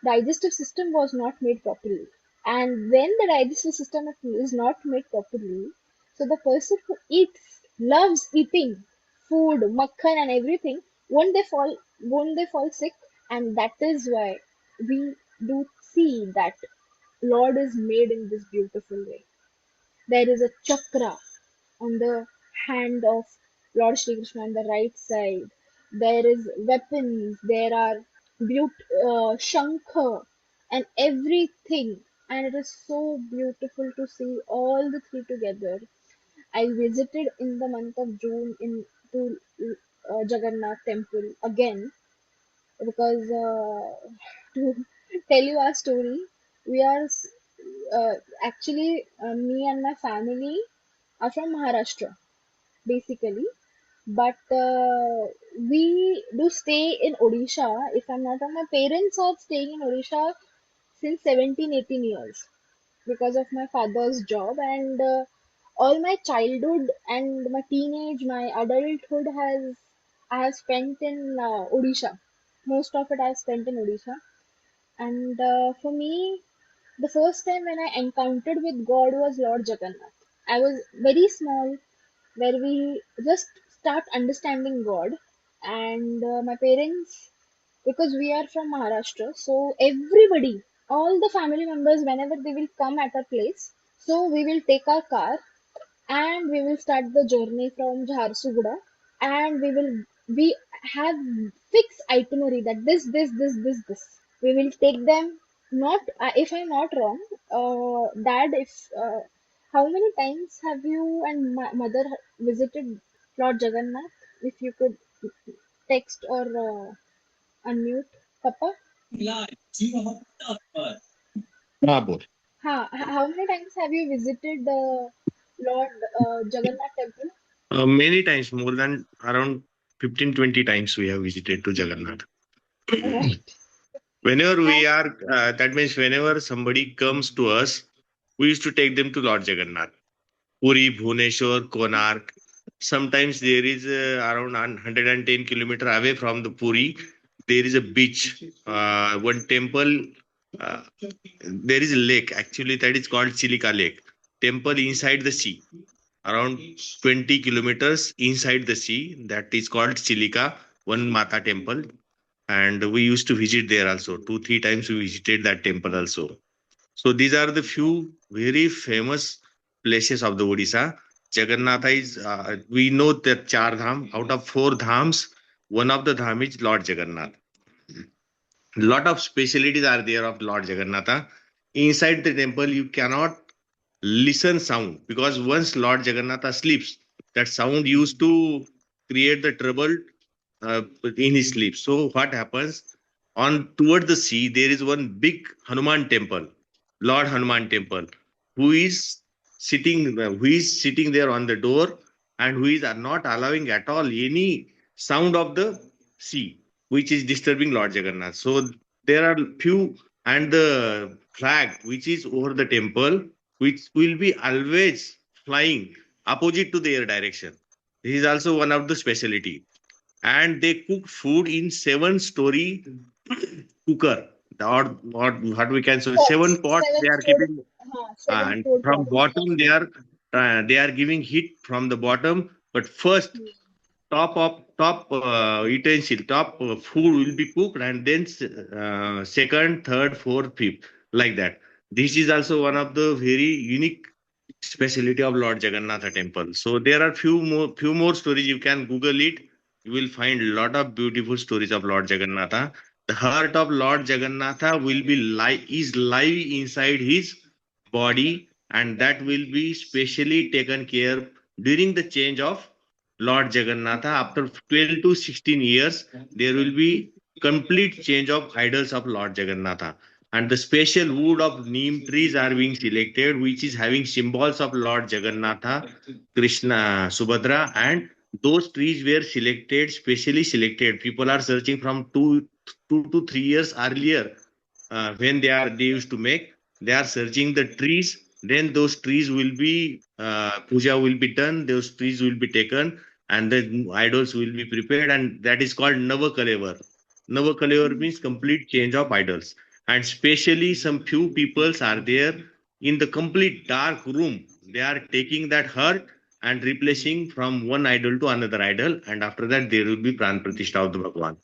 S2: digestive system was not made properly. And when the digestive system is not made properly, so the person who eats, loves eating food, makhan and everything, won't they fall sick? And that is why we do see that Lord is made in this beautiful way. There is a chakra on the hand of Lord Shri Krishna on the right side. There is weapons, there are shankha and everything. And it is so beautiful to see all the three together. I visited in the month of June in to Jagannath temple again because to tell you our story, we are uh, actually me and my family are from Maharashtra basically, but we do stay in Odisha. If I'm not wrong, my parents are staying in Odisha since 17, 18 years because of my father's job, and all my childhood and my teenage, my adulthood has I have spent in Odisha. Most of it I have spent in Odisha, and for me, the first time when I encountered with God was Lord Jagannath. I was very small, where we just start understanding God. And my parents, because we are from Maharashtra, so everybody, all the family members, whenever they will come at our place, so we will take our car and we will start the journey from Jharsuguda, and we have fixed itinerary that this we will take them. Not if I'm not wrong, dad, if how many times have you and mother visited Lord Jagannath? If you could text or unmute, Papa.
S4: हाँ बोल.
S2: How many times have you visited the Lord Jagannath temple?
S4: Many times, more than around 15-20 times we have visited to Jagannath.
S2: Right.
S4: Whenever we
S2: And
S4: are, that means whenever somebody comes to us, we used to take them to Lord Jagannath. Puri, Bhubaneswar, Konark. Sometimes there is around 110 kilometer away from the Puri. There is a beach, one temple. Uh, there is a lake. Actually, that is called Chilika Lake. Temple inside the sea, around 20 kilometers inside the sea. That is called Chilika, one Mata temple. And we used to visit there also. 2, 3 times we visited that temple also. So these are the few very famous places of the Odisha. Jagannatha is, we know that Char Dham, out of four dhams, one of the dham is Lord Jagannath. Lot of specialities are there of Lord Jagannatha. Inside the temple, you cannot listen sound because once Lord Jagannatha sleeps, that sound used to create the trouble in his sleep. So what happens, on toward the sea there is one big Hanuman temple, Lord Hanuman temple, who is who is sitting there on the door, and who is not allowing at all any sound of the sea, which is disturbing Lord Jagannath. So there are few, and the flag which is over the temple, which will be always flying opposite to their direction. This is also one of the specialty. And they cook food in 7-story cooker, or what we can say, seven
S2: Pots,
S4: pots they
S2: seven
S4: are
S2: stored,
S4: keeping,
S2: seven
S4: and
S2: stored
S4: from
S2: pots.
S4: bottom they are giving heat from the bottom. But first, top utensil, top food will be cooked, and then second, third, fourth, fifth, like that. This is also one of the very unique specialty of Lord Jagannatha temple. So there are few more stories. You can Google it. You will find a lot of beautiful stories of Lord Jagannatha. The heart of Lord Jagannatha will be is live inside his body, and that will be specially taken care during the change of Lord Jagannatha. After 12 to 16 years, there will be complete change of idols of Lord Jagannatha, and the special wood of neem trees are being selected, which is having symbols of Lord Jagannatha, Krishna, Subhadra, and those trees were selected, specially selected. People are searching from 2 to 3 years earlier, when they used to make. They are searching the trees. Then those trees will be puja will be done. Those trees will be taken, and the idols will be prepared, and that is called Navakalevar. Navakalevar means complete change of idols, and specially some few peoples are there in the complete dark room. They are taking that heart and replacing from one idol to another idol, and after that there will be pran pratishtha of the Bhagwan.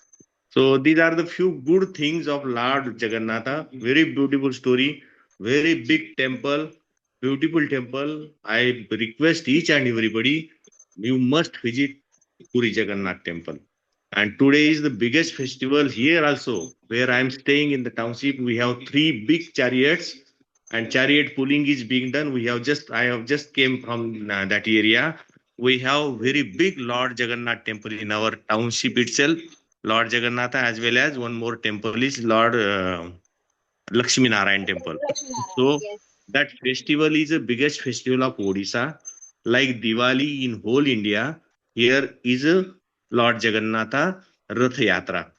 S4: So these are the few good things of Lord Jagannatha. Very beautiful story, very big temple, beautiful temple. I request each and everybody, you must visit Puri Jagannath temple. And today is the biggest festival here also, where I am staying in the township. We have three big chariots, and chariot pulling is being done. I have just came from that area. We have very big Lord Jagannath temple in our township itself, Lord Jagannatha, as well as one more temple is Lord Lakshmi Narayan temple.
S2: Lakshmi Narayan,
S4: So
S2: yes.
S4: that festival is the biggest festival of Odisha. Like Diwali in whole India, here is a Lord Jagannatha Rath Yatra.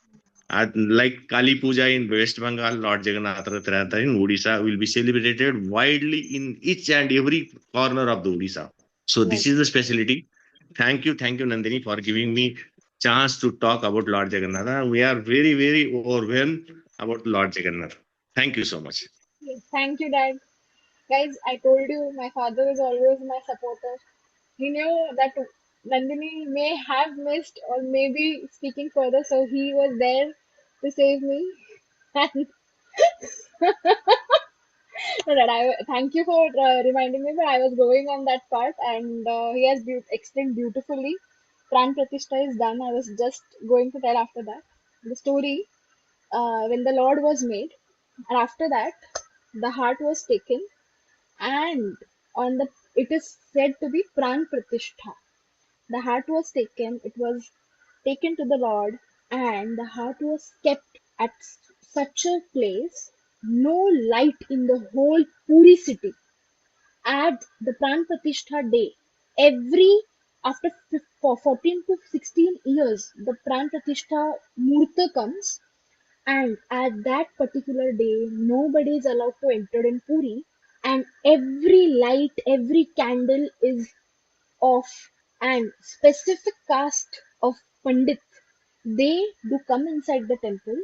S4: Like Kali Puja in West Bengal, Lord Jagannath Rath Yatra in Odisha will be celebrated widely in each and every corner of the Odisha. So
S2: Right.
S4: this is the specialty. Thank you, Nandini, for giving me chance to talk about Lord Jagannatha. We are very, very overwhelmed about Lord Jagannath. Thank you so much.
S2: Yes, thank you, Dad. Guys, I told you my father is always my supporter. He knew that Nandini may have missed or maybe speaking further, so he was there to save me. And that thank you for reminding me, but I was going on that part, and he has explained beautifully. Pran Pratishtha is done. I was just going to tell after that the story when the Lord was made, and after that the heart was taken, and on the it is said to be Pran Pratishtha. The heart was taken, it was taken to the Lord, and the heart was kept at such a place, no light in the whole Puri city. At the Pran Pratishtha day, every after 14 to 16 years, the Pran Pratishtha Murta comes, and at that particular day, nobody is allowed to enter in Puri, and every light, every candle is of and specific caste of pandit, they do come inside the temple,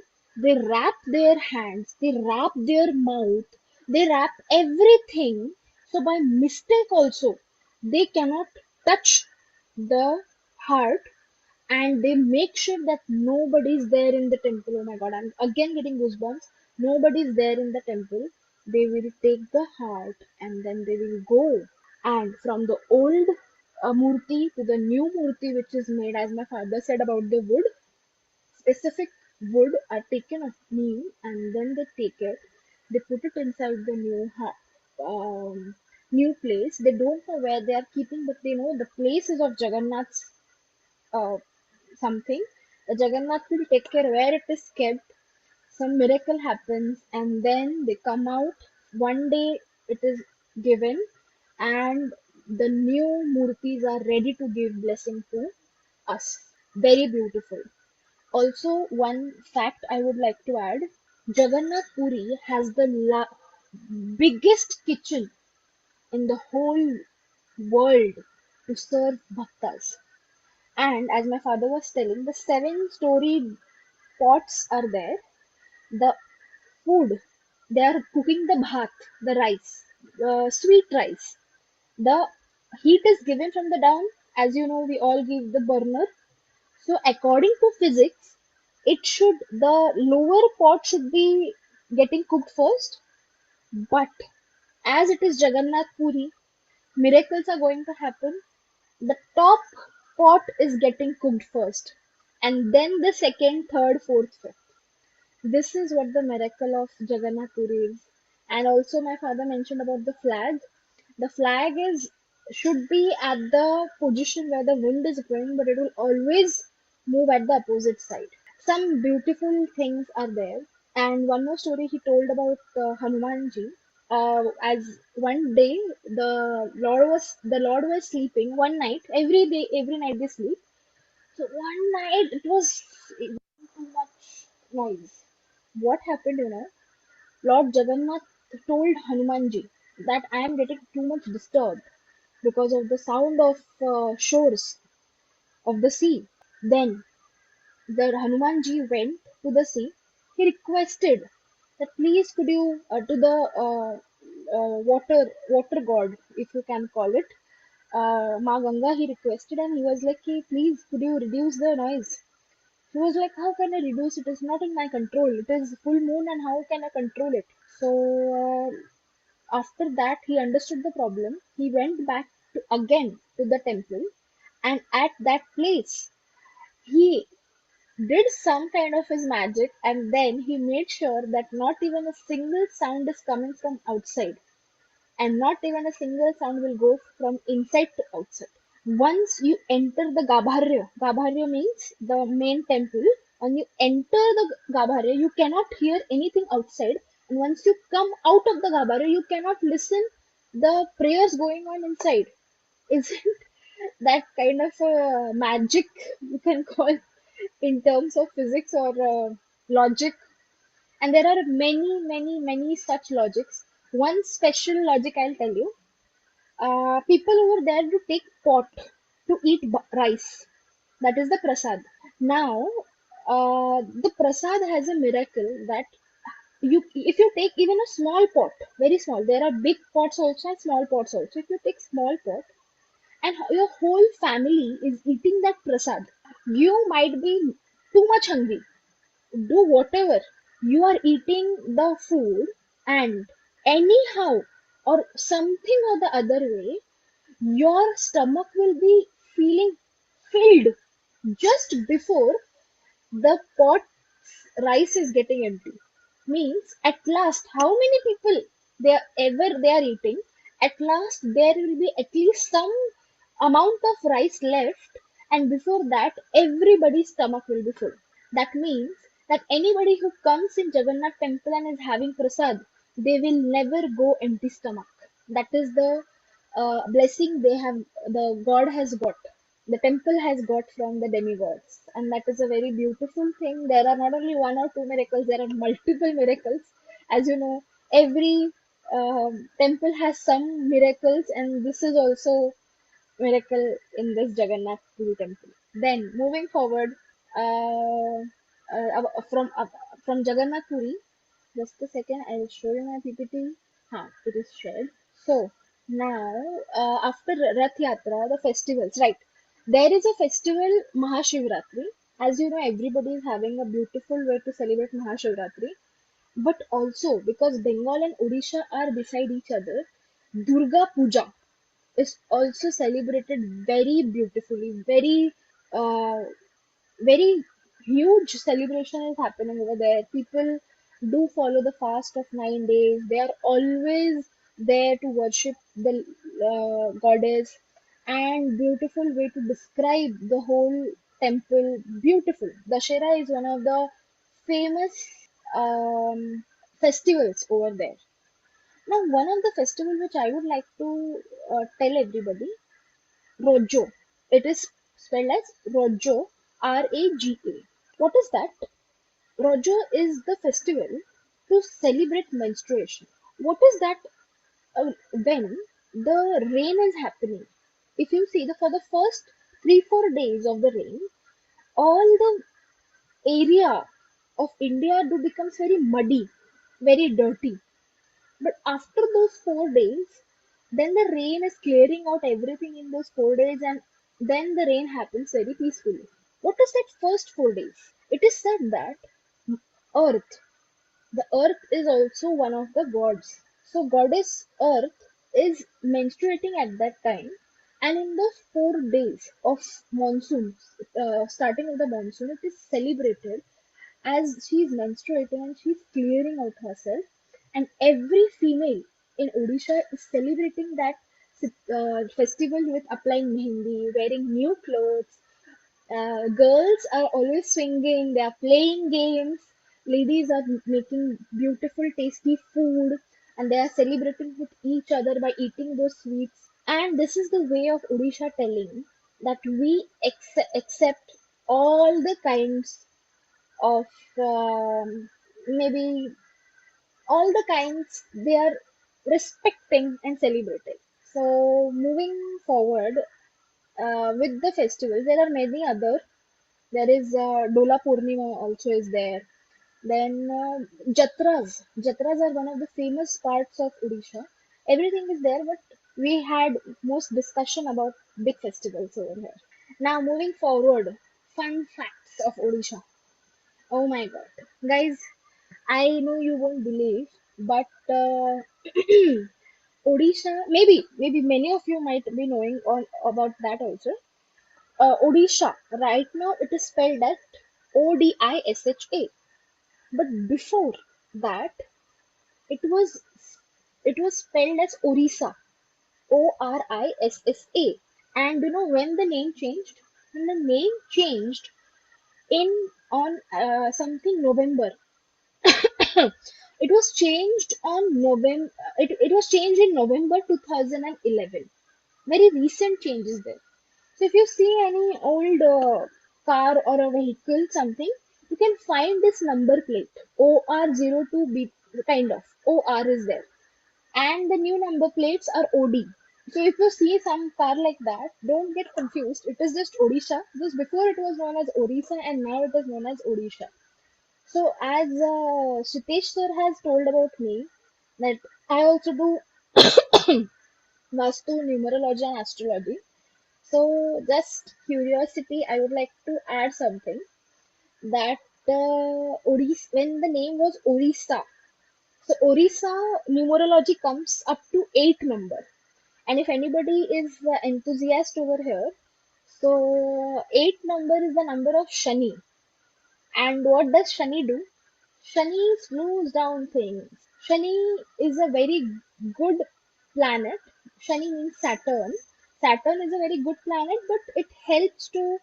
S2: they wrap their hands, they wrap their mouth, they wrap everything, so by mistake also they cannot touch the heart, and they make sure that nobody is there in the temple. Oh my god, I'm again getting goosebumps. Nobody is there in the temple. They will take the heart and then they will go. And from the old murti to the new murti, which is made, as my father said about the wood, specific wood are taken of neem, and then they take it, they put it inside the new place. They don't know where they are keeping, but they know the place is of Jagannath's uh, something. Jagannath will take care where it is kept. Some miracle happens, and then they come out. One day it is given, and the new murtis are ready to give blessing to us. Very beautiful. Also, one fact I would like to add: Jagannath Puri has the biggest kitchen in the whole world to serve bhaktas. And as my father was telling, the seven-story pots are there. The food, they are cooking the bhat, the rice, sweet rice. The heat is given from the down. As you know, we all give the burner. So according to physics, the lower pot should be getting cooked first. But as it is Jagannath Puri, miracles are going to happen. The top pot is getting cooked first, and then the second, third, fourth, fifth. This is what the miracle of Jagannath Puri is. And also, my father mentioned about the flag. The flag is should be at the position where the wind is blowing, but it will always move at the opposite side. Some beautiful things are there. And one more story he told about Hanumanji. As one day the Lord was sleeping one night. Every day, every night they sleep. So one night it was too much noise. What happened, Lord Jagannath told Hanumanji that I am getting too much disturbed because of the sound of shores of the sea. Then the Hanumanji went to the sea. He requested that please could you to the water god, if you can call it, Ma Ganga. He requested, and he was like, "Hey, please could you reduce the noise?" He was like, "How can I reduce it? It's not in my control. It is full moon, and how can I control it?" So after that, he understood the problem. He went back again to the temple, and at that place, he did some kind of his magic, and then he made sure that not even a single sound is coming from outside, and not even a single sound will go from inside to outside. Once you enter the Gabharya means the main temple. When you enter the Gabharya, you cannot hear anything outside. And once you come out of the Gabharya, you cannot listen the prayers going on inside. Isn't that kind of a magic you can call in terms of physics or logic? And there are many, many, many such logics. One special logic I'll tell you. People were there to take pot to eat rice. That is the prasad. Now, the prasad has a miracle that if you take even a small pot, very small, there are big pots also and small pots also. If you take small pot and your whole family is eating that prasad, you might be too much hungry. Do whatever. You are eating the food, and anyhow or something or the other way, your stomach will be feeling filled just before the pot rice is getting empty. Means at last, how many people they are eating, at last there will be at least some amount of rice left, and before that everybody's stomach will be full. That means that anybody who comes in Jagannath temple and is having prasad, they will never go empty stomach. That is the blessing the God has got, the temple has got from the demigods, and that is a very beautiful thing. There are not only one or two miracles, there are multiple miracles. As you know, every temple has some miracles, and this is also miracle in this Jagannath Puri temple. Then moving forward, uh, from Jagannath Puri, just a second, I will show you my PPT. It is shared. So now, after Rath Yatra, the festivals, right? There is a festival Mahashivratri. As you know, everybody is having a beautiful way to celebrate Mahashivratri. But also, because Bengal and Odisha are beside each other, Durga Puja is also celebrated very beautifully. Uh, Very huge celebration is happening over there. People do follow the fast of 9 days. They are always there to worship the goddess. And beautiful way to describe the whole. temple, beautiful. Dashera is one of the famous um, festivals over there. Now, one of the festival which I would like to tell everybody, Rojo. It is spelled as Rojo, Raga. What is that? Rojo is the festival to celebrate menstruation. What is that? When the rain is happening. If you see, for the first 3-4 days of the rain, all the area of India do becomes very muddy, very dirty. But after those 4 days, then the rain is clearing out everything in those 4 days, and then the rain happens very peacefully. What is that first 4 days? It is said that Earth, the Earth is also one of the gods. So Goddess Earth is menstruating at that time, and in those 4 days of monsoon, starting of the monsoon, it is celebrated as she's menstruating and she's clearing out herself. And every female in Odisha is celebrating that festival with applying mehendi, wearing new clothes. Girls are always swinging, they are playing games. Ladies are making beautiful, tasty food, and they are celebrating with each other by eating those sweets. And this is the way of Odisha telling that we accept all the kinds of maybe all the kinds they are respecting and celebrating. So moving forward with the festivals, there are many other. There is Dola Purnima also is there. Then Jatras. Jatras are one of the famous parts of Odisha. Everything is there, but we had most discussion about big festivals over here. Now moving forward, fun facts of Odisha. Oh my god. Guys, I know you won't believe, but Odisha, maybe many of you might be knowing on about that also. Odisha, right now it is spelled as Odisha, but before that it was it was spelled as Orissa, Orissa. And you know when the name changed? When the name changed in on something November. It was changed on November. It was changed in November 2011. Very recent changes there. So if you see any old car or a vehicle, something, you can find this number plate OR02B kind of OR is there, and the new number plates are OD. So if you see some car like that, don't get confused. It is just Odisha because before it was known as Orissa and now it is known as Odisha. So as Sitesh sir has told about me that I also do Vastu, numerology and astrology. So just curiosity, I would like to add something that when the name was Orissa, so Orissa numerology comes up to 8 number. And if anybody is enthusiast over here, so 8 number is the number of Shani. And what does Shani do? Shani slows down things. Shani is a very good planet. Shani means Saturn. Saturn is a very good planet, but it helps to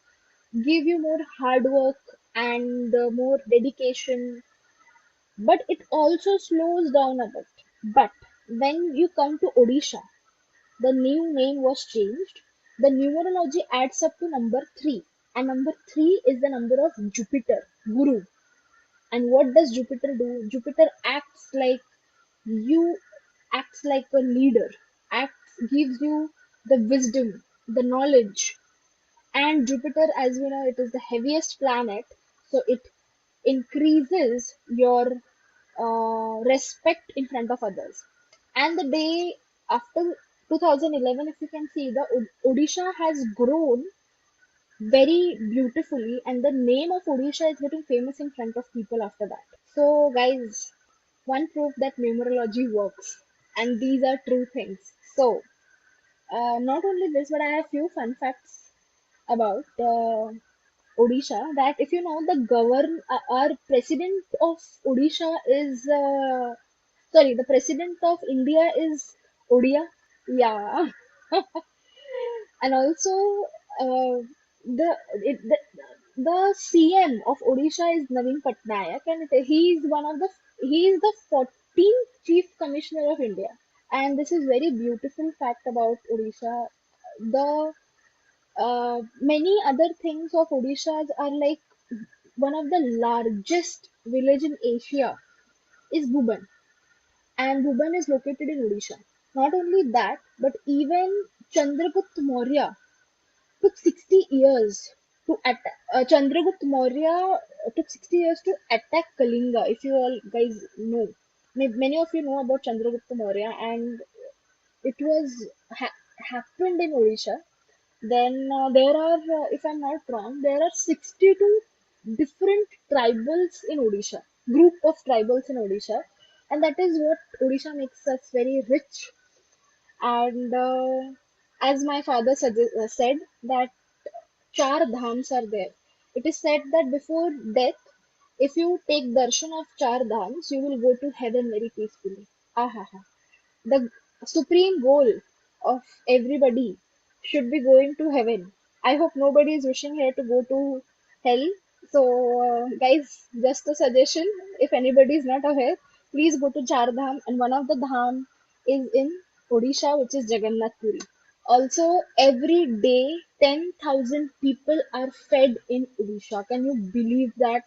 S2: give you more hard work and more dedication. But it also slows down a bit. But when you come to Odisha, the new name was changed. The numerology adds up to number 3. And number 3 is the number of Jupiter, Guru. And what does Jupiter do? Jupiter you acts like a leader, gives you the wisdom, the knowledge. And Jupiter, as we know, it is the heaviest planet, so it increases your respect in front of others. And the day after 2011, if you can see, the Odisha has grown very beautifully, and the name of Odisha is getting famous in front of people after that. So, guys, one proof that numerology works, and these are true things. So, not only this, but I have few fun facts about Odisha. That if you know, our president of Odisha is sorry, the president of India is Odia. Yeah, and also. Uh, the CM of Odisha is Naveen Patnaik, and he is the 14th Chief Commissioner of India. And this is very beautiful fact about Odisha. The many other things of Odisha are like one of the largest village in Asia is Bhuban, and Bhuban is located in Odisha. Not only that, but even Chandragupta Maurya took 60 years to attack. Chandragupta Maurya took 60 years to attack Kalinga. If you all guys know, many of you know about Chandragupta Maurya, and it was happened in Odisha. Then there are, if I'm not wrong, there are 62 different tribals in Odisha, group of tribals in Odisha, and that is what Odisha makes us very rich. And as my father said that Char Dhams are there. It is said that before death, if you take darshan of Char Dhams, you will go to heaven very peacefully. Ahaha. The supreme goal of everybody should be going to heaven. I hope nobody is wishing here to go to hell. So, guys, just a suggestion: if anybody is not aware, please go to Char Dham, and one of the dham is in Odisha, which is Jagannath Puri. Also, every day 10,000 people are fed in Odisha. Can you believe that?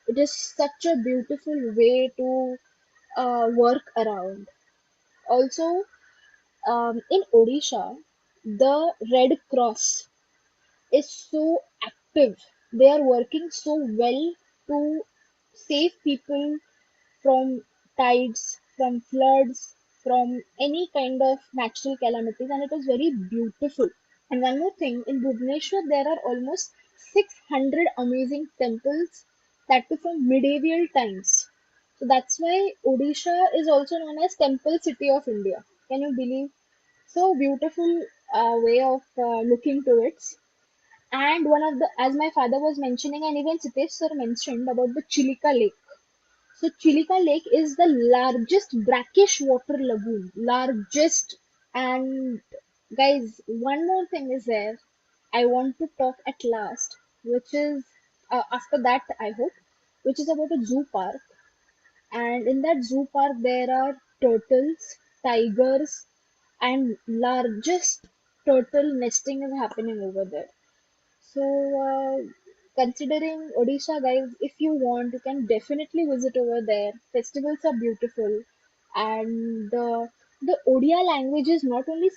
S2: It is such a beautiful way to work around. Also, in Odisha, the Red Cross is so active. They are working so well to save people from tides, from floods, from any kind of natural calamities, and it is very beautiful. And one more thing, in Bhubaneswar there are almost 600 amazing temples that too from medieval times. So that's why Odisha is also known as Temple City of India. Can you believe? So beautiful way of looking to it. And one of the, as my father was mentioning, and even Sitesh sir mentioned about the Chilika Lake. So Chilika Lake is the largest brackish water lagoon, largest. And guys, one more thing is there. I want to talk at last, which is after that I hope, which is about a zoo park. And in that zoo park there are turtles, tigers, and largest turtle nesting is happening over there. So, considering Odisha, guys, if you want, you can definitely visit over there. Festivals are beautiful, and the Odia language is not only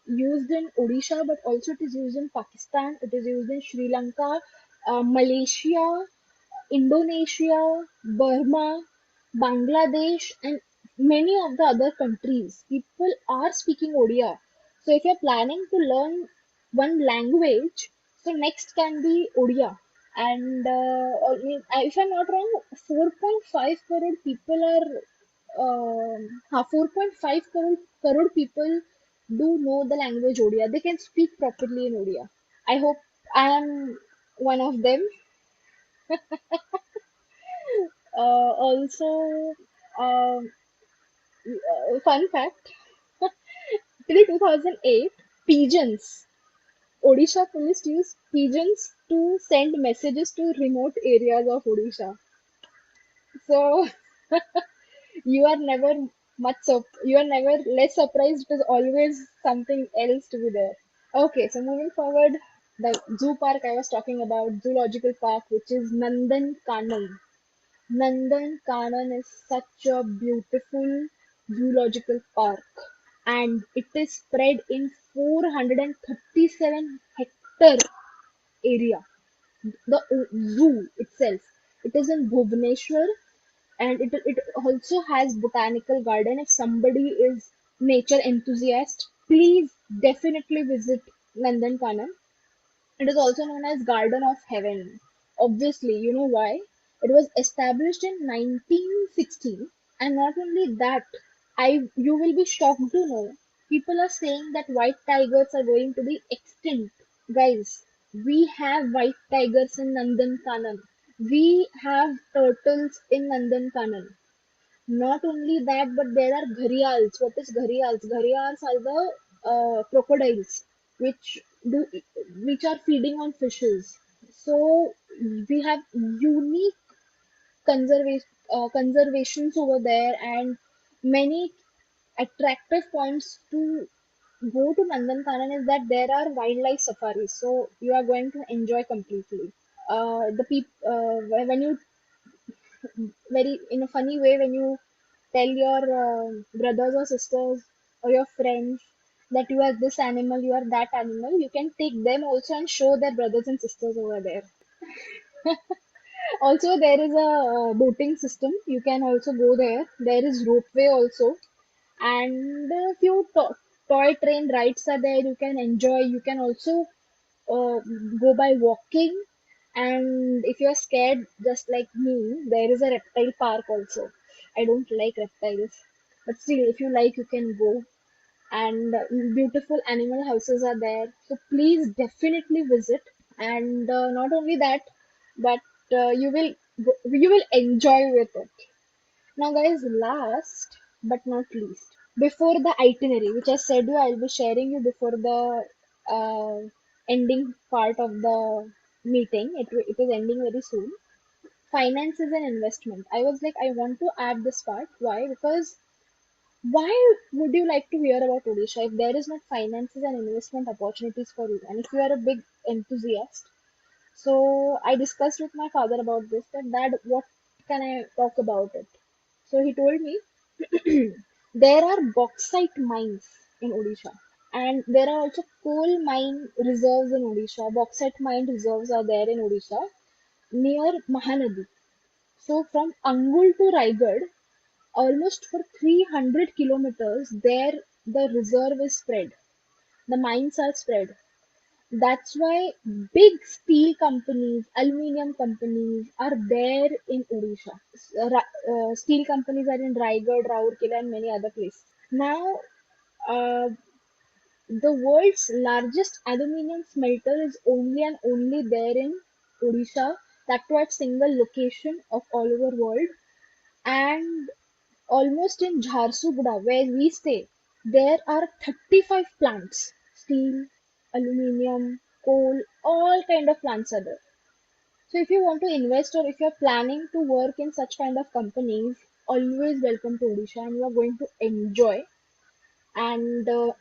S2: used in Odisha, but also it is used in Pakistan. It is used in Sri Lanka, Malaysia, Indonesia, Burma, Bangladesh, and many of the other countries. People are speaking Odia. So if you're planning to learn one language, so next can be Odia. And if I'm not wrong, 4.5 crore people are 4.5 crore people do know the language Odia. They can speak properly in Odia. I hope I am one of them. Also, um, fun fact, till 2008, pigeons. Odisha police used pigeons to send messages to remote areas of Odisha. So you are never you are never less surprised. It is always something else to be there. Okay, so moving forward, the zoo park I was talking about, zoological park, which is Nandan Kanan. Nandan Kanan is such a beautiful zoological park, and it is spread in 437 hectare area. The zoo itself, it is in Bhubaneswar, and it also has botanical garden. If somebody is nature enthusiast, please definitely visit Nandan Kanan. It is also known as Garden of Heaven. Obviously, you know why? It was established in 1916, and not only that, you will be shocked to know people are saying that white tigers are going to be extinct. Guys, we have white tigers in Nandankanan. We have turtles in Nandankanan. Not only that, but there are gharials. What is gharials? Gharials are the crocodiles, which do which are feeding on fishes. So we have unique conservations over there and many attractive points to go to Nandankanan is that there are wildlife safaris. So you are going to enjoy completely. When you very in a funny way when you tell your brothers or sisters or your friends that you are this animal, you are that animal, you can take them also and show their brothers and sisters over there. Also, there is a boating system. You can also go there. There is ropeway also, and a few toy train rides are there. You can enjoy. You can also uh, go by walking. And if you are scared, just like me, there is a reptile park also. I don't like reptiles, but still, if you like, you can go. And beautiful animal houses are there. So please definitely visit. And not only that, but you will enjoy with it. Now, guys, last but not least, before the itinerary, which I said you I'll be sharing you before the ending part of the meeting. It is ending very soon. Finance is an investment. I was like, I want to add this part. Why? Because why would you like to hear about Odisha if there is not finances and investment opportunities for you? And if you are a big enthusiast, so I discussed with my father about this that dad, what can I talk about it? So he told me there are bauxite mines in Odisha and there are also coal mine reserves in Odisha. Bauxite mine reserves are there in Odisha near Mahanadi. So from Angul to Raigad, almost for 300 kilometers, there the reserve is spread. The mines are spread. That's why big steel companies, aluminium companies are there in Odisha. Steel companies are in Raigad, Rourkela, and many other places. Now, uh, the world's largest aluminium smelter is only and only there in Odisha. That too at single location of all over world. And almost in Jharsuguda, where we stay, there are 35 plants. Steel, aluminium, coal, all kind of plants are there. So if you want to invest or if you're planning to work in such kind of companies, always welcome to Odisha and you are going to enjoy. And uh,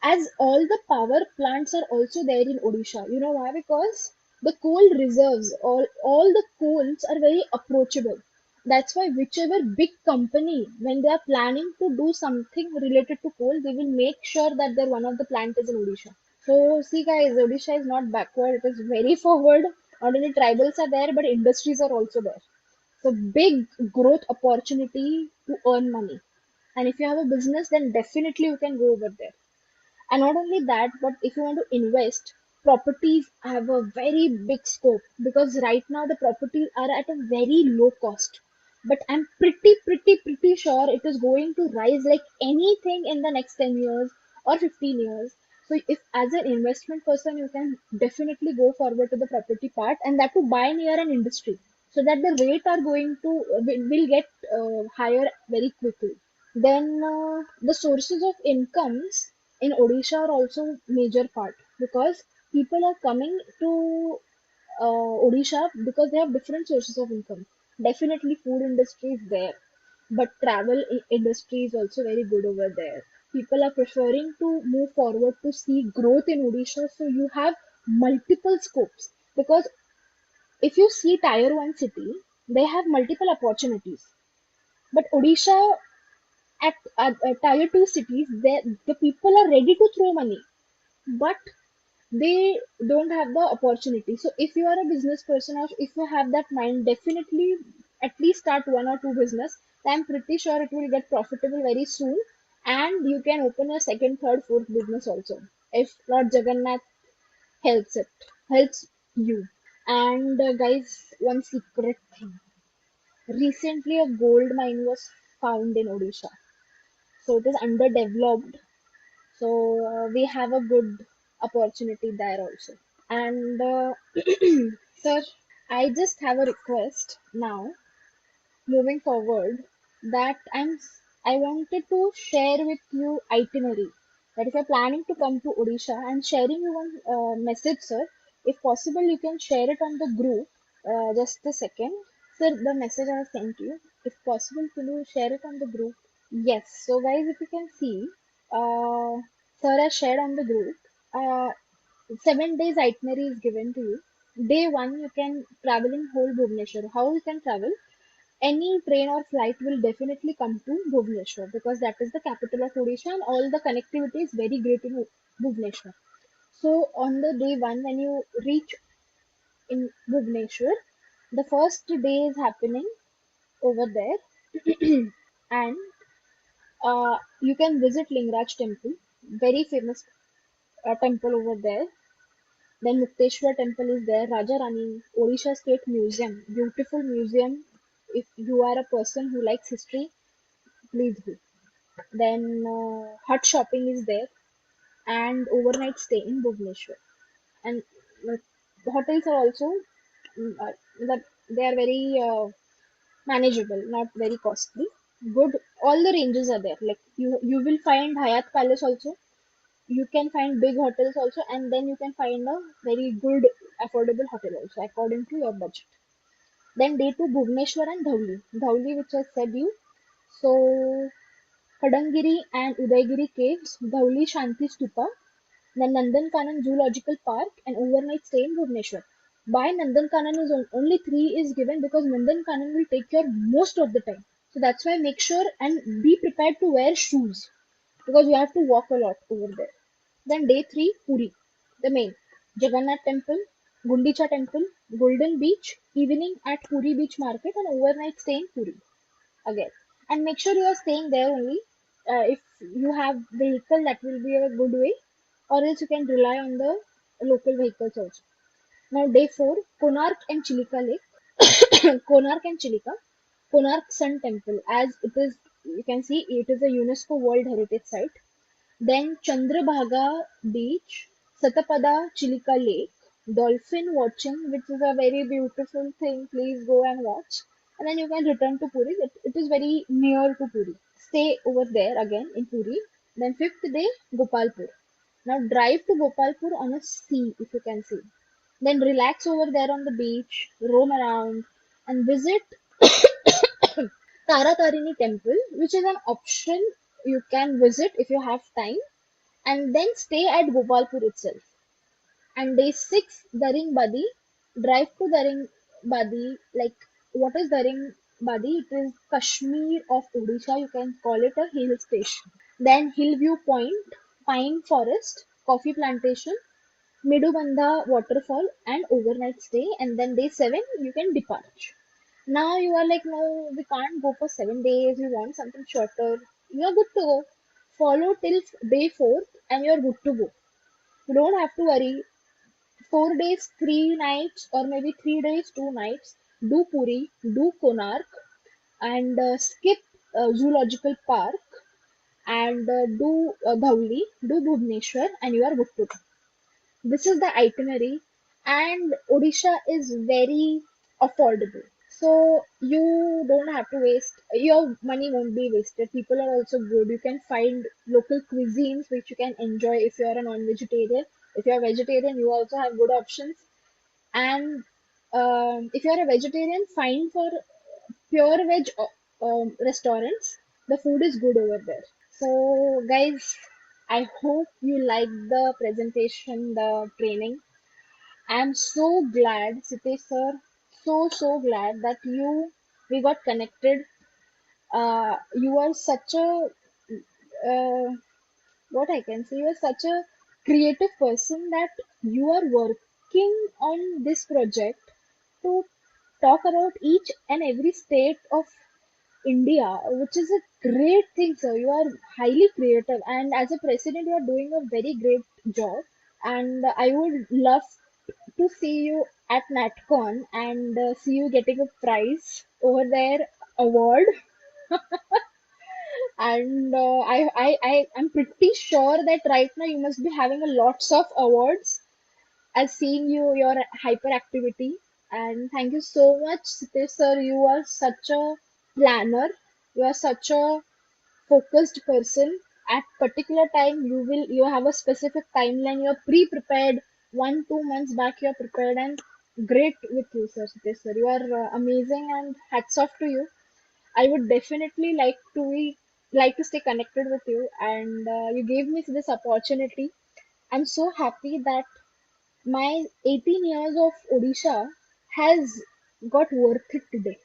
S2: as all the power plants are also there in Odisha. You know why? Because the coal reserves, all the coals are very approachable. That's why whichever big company, when they are planning to do something related to coal, they will make sure that their one of the plant is in Odisha. So see guys, Odisha is not backward, it is very forward. Not only tribals are there, but industries are also there. So big growth opportunity to earn money. And if you have a business, then definitely you can go over there. And not only that, but if you want to invest, properties have a very big scope because right now the properties are at a very low cost. But I'm pretty sure it is going to rise like anything in the next 10 years or 15 years. So if as an investment person, you can definitely go forward to the property part and that to buy near an industry so that the rate are going to will get higher very quickly. Then the sources of incomes in Odisha are also major part because people are coming to Odisha because they have different sources of income. Definitely, food industry is there, but travel industry is also very good over there. People are preferring to move forward to see growth in Odisha, so you have multiple scopes because if you see tier one city, they have multiple opportunities. But Odisha at tier 2 cities, the people are ready to throw money, but they don't have the opportunity. So, if you are a business person or if you have that mind, definitely at least start one or two business. I'm pretty sure it will get profitable very soon, and you can open a second, third, fourth business also if Lord Jagannath helps you. And guys, one secret thing. Recently, a gold mine was found in Odisha, so it is underdeveloped. So we have a good opportunity there also. And sir, I just have a request now, moving forward, that I wanted to share with you itinerary. that if you're planning to come to Odisha, and sharing you one message, sir. If possible, you can share it on the group. Just a second. Sir, the message I have sent you. If possible, can you share it on the group? Yes. So, guys, if you can see, sir has shared on the group. 7 days itinerary is given to you. Day one, you can travel in whole Bhubaneswar. How you can travel? Any train or flight will definitely come to Bhubaneswar because that is the capital of Odisha and all the connectivity is very great in Bhubaneswar. So on the day one, when you reach in Bhubaneswar, the first day is happening over there, and you can visit Lingaraj temple, very famous temple over there. Then Mukteshwar temple is there, Raja Rani, Odisha State Museum, beautiful museum. If you are a person who likes history, please go. Then hut shopping is there and overnight stay in Bhubaneswar. And the hotels are also that they are very manageable, not very costly. Good, all the ranges are there. Like you will find Hyatt Palace also. You can find big hotels also, and then you can find a very good affordable hotel also according to your budget. Then day two Bhubaneswar and Dhauli. Dhauli, which I said you. So Kadangiri and Udaygiri caves, Dhauli Shanti Stupa, then Nandankanan Zoological Park, and overnight stay in Bhubaneswar. Why Nandankanan is only three is given because Nandankanan will take your most of the time. So that's why make sure and be prepared to wear shoes because you have to walk a lot over there. Then day three, Puri, the main Jagannath Temple, Gundicha Temple, Golden Beach, evening at Puri Beach Market, and overnight stay in Puri again. And make sure you are staying there only. If you have vehicle, that will be a good way, or else you can rely on the local vehicles also. Now day four, Konark and Chilika Lake, Konark and Chilika, Konark Sun Temple, as it is, you can see it is a UNESCO World Heritage Site. Then Chandrabhaga Beach, Satapada Chilika Lake, dolphin watching, which is a very beautiful thing. Please go and watch. And then you can return to Puri. It is very near to Puri. Stay over there again in Puri. Then fifth day, Gopalpur. Now drive to Gopalpur on a sea, if you can see. Then relax over there on the beach, roam around, and visit Tarini Temple, which is an option you can visit if you have time, and then stay at Gopalpur itself. And day six, Daringbadi. Drive to Daringbadi. Like, what is Daringbadi? It is Kashmir of Odisha. You can call it a hill station. Then Hillview Point, Pine Forest, Coffee Plantation, Medubandha Waterfall, and overnight stay. And then day seven, you can depart. Now you are like, no, we can't go for 7 days. We want something shorter. You are good to go. Follow till day fourth, and you are good to go. You don't have to worry. 4 days, 3 nights, or maybe 3 days, 2 nights. Do Puri, do Konark, and skip Zoological Park, and do Dhauli, do Bhubaneswar, and you are good to go. This is the itinerary, and Odisha is very affordable. So you don't have to waste your money won't be wasted. People are also good. You can find local cuisines which you can enjoy if you are a non-vegetarian. If you are vegetarian, you also have good options. And if you are a vegetarian, fine for pure veg restaurants. The food is good over there. So guys, I hope you like the presentation, the training. I'm so glad, Sitesh sir, so glad that we got connected. You are such a uh, what I can say. You are such a creative person that you are working on this project to talk about each and every state of India, which is a great thing, sir. You are highly creative, and as a president, you are doing a very great job. And I would love to see you at NatCon and see you getting a prize over there, award. And I am pretty sure that right now you must be having a lots of awards as seeing your hyperactivity. And thank you so much, Sitesh sir. You are such a planner. You are such a focused person. at particular time you have a specific timeline, you're pre-prepared 1 2 months back, you're prepared. And great with you, sir. Sitesh sir, you are amazing, and hats off to you. I would definitely like to stay connected with you, and you gave me this opportunity. I'm so happy that my 18 years of Odisha has got worth it today.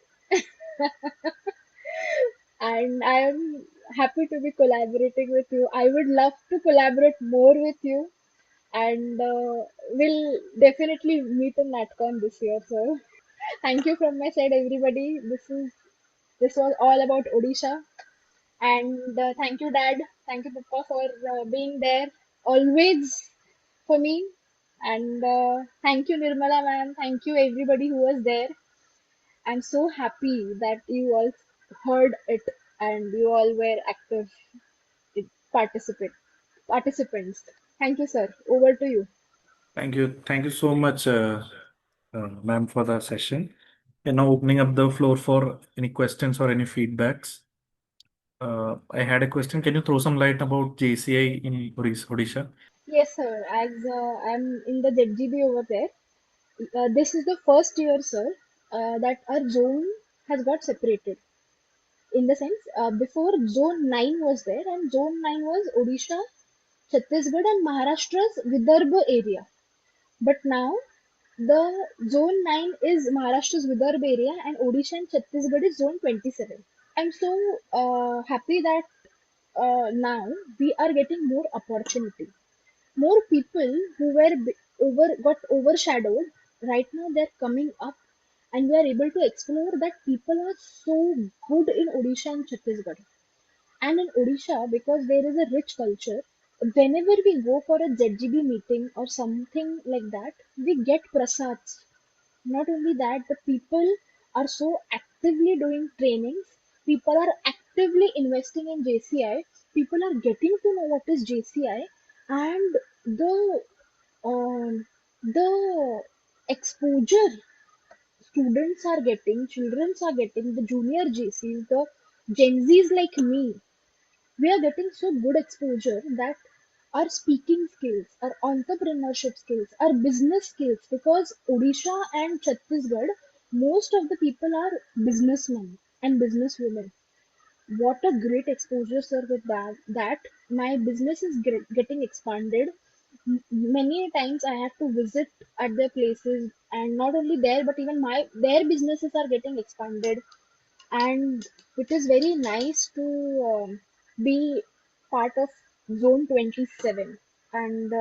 S2: And I am happy to be collaborating with you. I would love to collaborate more with you, and we'll definitely meet in NatCon this year, sir. Thank you from my side, everybody. This was all about Odisha, and thank you, Dad. Thank you, Papa, for being there always for me. And thank you, Nirmala, ma'am. Thank you, everybody who was there. I'm so happy that you all heard it and you all were active participant participants. Thank you, sir. Over to you.
S1: Thank you. Thank you so much, ma'am, for the session. And now opening up the floor for any questions or any feedbacks. I had a question. Can you throw some light about JCI in Odisha?
S2: Yes, sir. As I'm in the ZGB over there, this is the first year, sir, that our zone has got separated. In the sense, before Zone 9 was there, and Zone 9 was Odisha, Chhattisgarh, and Maharashtra's Vidarbha area. But now the Zone 9 is Maharashtra's Vidarbha area, and Odisha and Chhattisgarh is Zone 27. I'm so happy that now we are getting more opportunity. More people who were got overshadowed, right now they're coming up, and we are able to explore that people are so good in Odisha and Chhattisgarh. And in Odisha, because there is a rich culture, whenever we go for a ZGB meeting or something like that, we get prasads. Not only that, the people are so actively doing trainings, people are actively investing in JCI, people are getting to know what is JCI, and the exposure students are getting, children are getting, the junior JCs, the Gen Zs like me, we are getting so good exposure that our speaking skills, our entrepreneurship skills, our business skills, because Odisha and Chhattisgarh, most of the people are businessmen and businesswomen. What a great exposure, sir, with that my business is getting expanded. Many times I have to visit at their places, and not only there, but even their businesses are getting expanded. And it is very nice to be part of Zone 27. And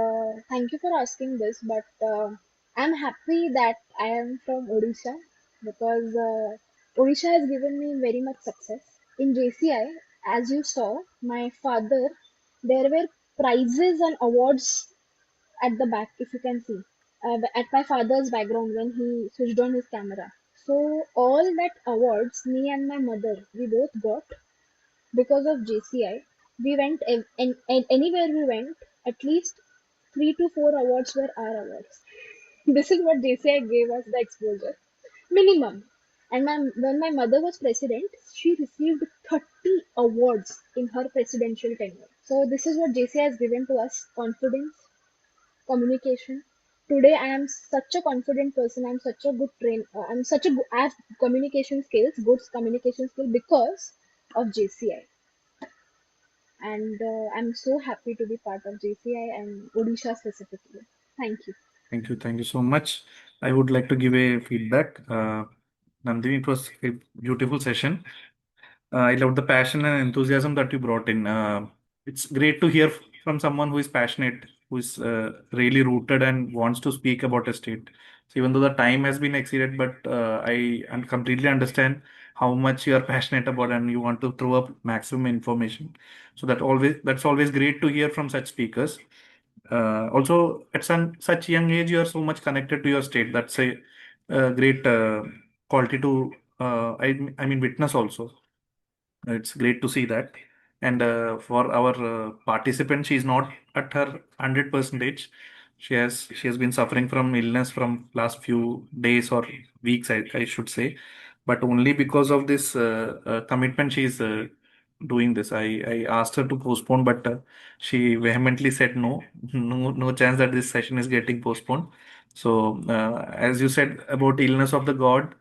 S2: thank you for asking this, but I'm happy that I am from Odisha, because Odisha has given me very much success. In JCI, as you saw, my father, there were prizes and awards at the back, if you can see, at my father's background when he switched on his camera. So all that awards, me and my mother, we both got because of JCI. We went anywhere we went, at least 3 to 4 awards were our awards. This is what JCI gave us the exposure, minimum. And when my mother was president, she received 30 awards in her presidential tenure. So this is what JCI has given to us: confidence, communication. Today I am such a confident person. I'm such a good I'm such a I have communication skills, good communication skills, because of JCI. And I'm so happy to be part of JCI and Odisha specifically. Thank you.
S1: Thank you. Thank you so much. I would like to give a feedback. Nandini, it was a beautiful session. I love the passion and enthusiasm that you brought in. It's great to hear from someone who is passionate, who is really rooted and wants to speak about a state. So even though the time has been exceeded, but completely understand how much you are passionate about and you want to throw up maximum information. So that's always great to hear from such speakers. Also, at such young age, you are so much connected to your state. That's a great quality to I mean witness also. It's great to see that. And for our participant, she's not at her 100 percentage. She has been suffering from illness from last few days or weeks, I should say. But only because of this commitment, she's doing this. I asked her to postpone, but she vehemently said no, no chance that this session is getting postponed. So, as you said about illness of the god,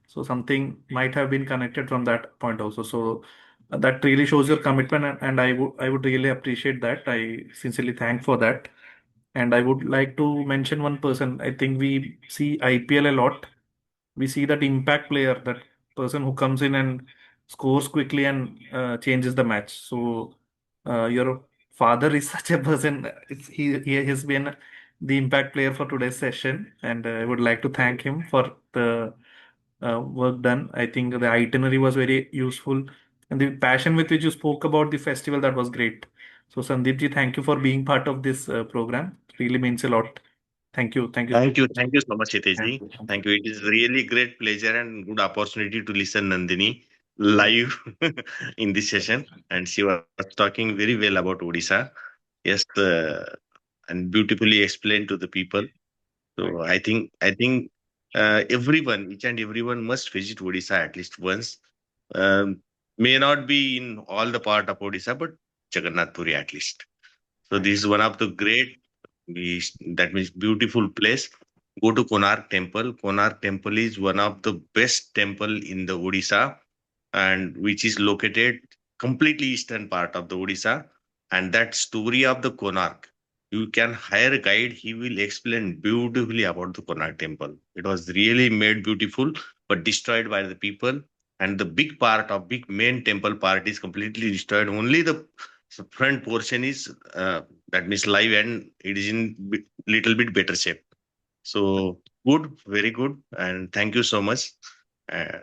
S1: so something might have been connected from that point also. So that really shows your commitment, and I would really appreciate that. I sincerely thank for that. And I would like to mention one person. I think we see IPL a lot. We see that impact player, that person who comes in and scores quickly and changes the match. So your father is such a person. He has been the impact player for today's session, and I would like to thank him for the work done. I think the itinerary was very useful, and the passion with which you spoke about the festival, that was great. So Sandeep ji, thank you for being part of this program. It really means a lot. Thank you. Thank you.
S4: Thank you so much,
S1: Thank
S4: Hitesh.
S1: you.
S4: Thank you. It is really great pleasure and good opportunity to listen Nandini
S1: Yeah.
S4: live in this session, and she was talking very well about Odisha. Yes, and beautifully explained to the people. So
S1: Right.
S4: I think everyone, each and everyone must visit Odisha at least once. Um, may not be in all the part of Odisha, but Jagannath Puri at least. So
S1: Right.
S4: this is one of the great, that means beautiful place. Go to Konark Temple. Konark Temple is one of the best temple in the Odisha, and which is located completely eastern part of the Odisha. And that story of the Konark, you can hire a guide. He will explain beautifully about the Konark Temple. It was really made beautiful, but destroyed by the people. And the big main temple part is completely destroyed. Only the front portion is that means live, and it is in little bit better shape. So good, very good, and thank you so much uh,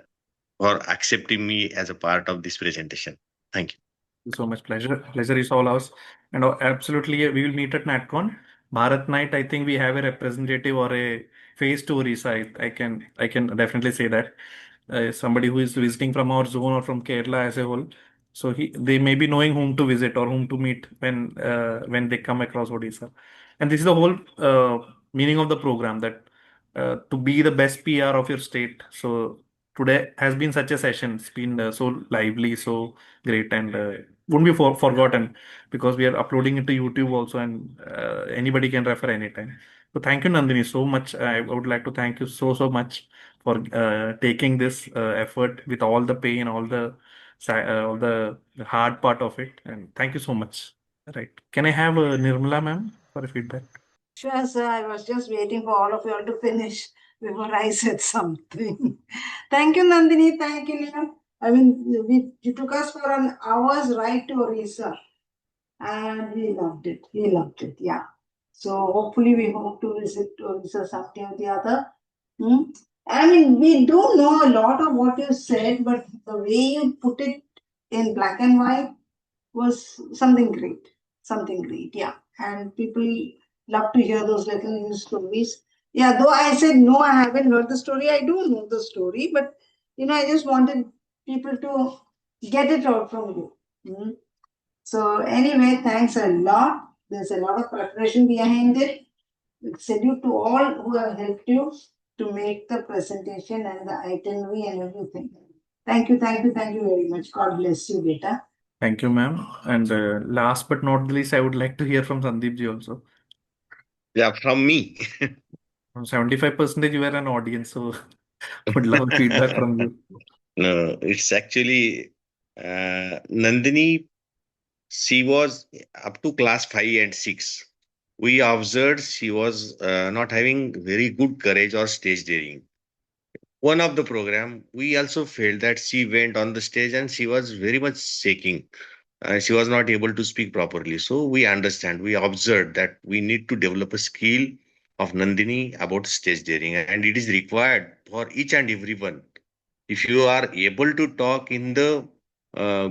S4: for accepting me as a part of this presentation. Thank you.
S1: You so much. Pleasure is all ours. And absolutely, we will meet at NatCon. Bharat Night, I think we have a representative or a face to Orissa. I can definitely say that. Somebody who is visiting from our zone or from Kerala as a whole. So they may be knowing whom to visit or whom to meet when they come across Odisha. And this is the whole meaning of the program, that to be the best PR of your state. So today has been such a session. It's been so lively, so great, and won't be forgotten, because we are uploading it to YouTube also, and anybody can refer anytime. So thank you, Nandini, so much. I would like to thank you so much for taking this effort with all the pain, all the hard part of it, and thank you so much. Right? Can I have Nirmala ma'am for a feedback?
S5: Sure, sir. I was just waiting for all of you all to finish before I said something. Thank you, Nandini. Thank you, Neil. I mean, you took us for an hour's ride to Orissa, and we loved it. We loved it. Yeah. So hopefully, we hope to visit Orissa someday or the other. Hmm? I mean, we do know a lot of what you said, but the way you put it in black and white was something great. Something great, yeah. And people love to hear those little news stories. Yeah, though I said no, I haven't heard the story. I do know the story, but I just wanted people to get it out from you. Hmm. So anyway, thanks a lot. There's a lot of preparation behind it. Salute to all who have helped you to make the presentation and the itinerary and everything. Thank you, thank you, thank you very much. God bless you, beta.
S1: Thank you, ma'am. And last but not the least, I would like to hear from Sandeep ji also.
S4: Yeah, from me.
S1: From 75% you were an audience, so would love feedback from you.
S4: No, it's actually Nandini. She was up to class 5 and 6. We observed she was not having very good courage or stage daring. One of the program, we also felt that she went on the stage and she was very much shaking. She was not able to speak properly. So we understand, we observed that we need to develop a skill of Nandini about stage daring, and it is required for each and everyone. If you are able to talk in the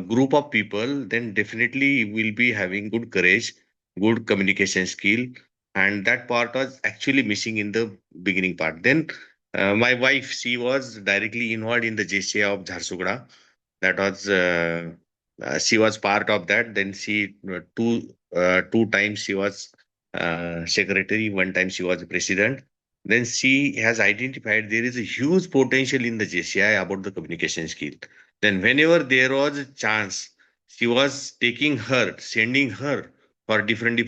S4: group of people, then definitely you will be having good courage, good communication skill, and that part was actually missing in the beginning part. Then my wife, she was directly involved in the JCI of Jharsuguda. That was she was part of that. Then she two times she was secretary. One time she was president. Then she has identified there is a huge potential in the JCI about the communication skill. Then whenever there was a chance, she was sending her for different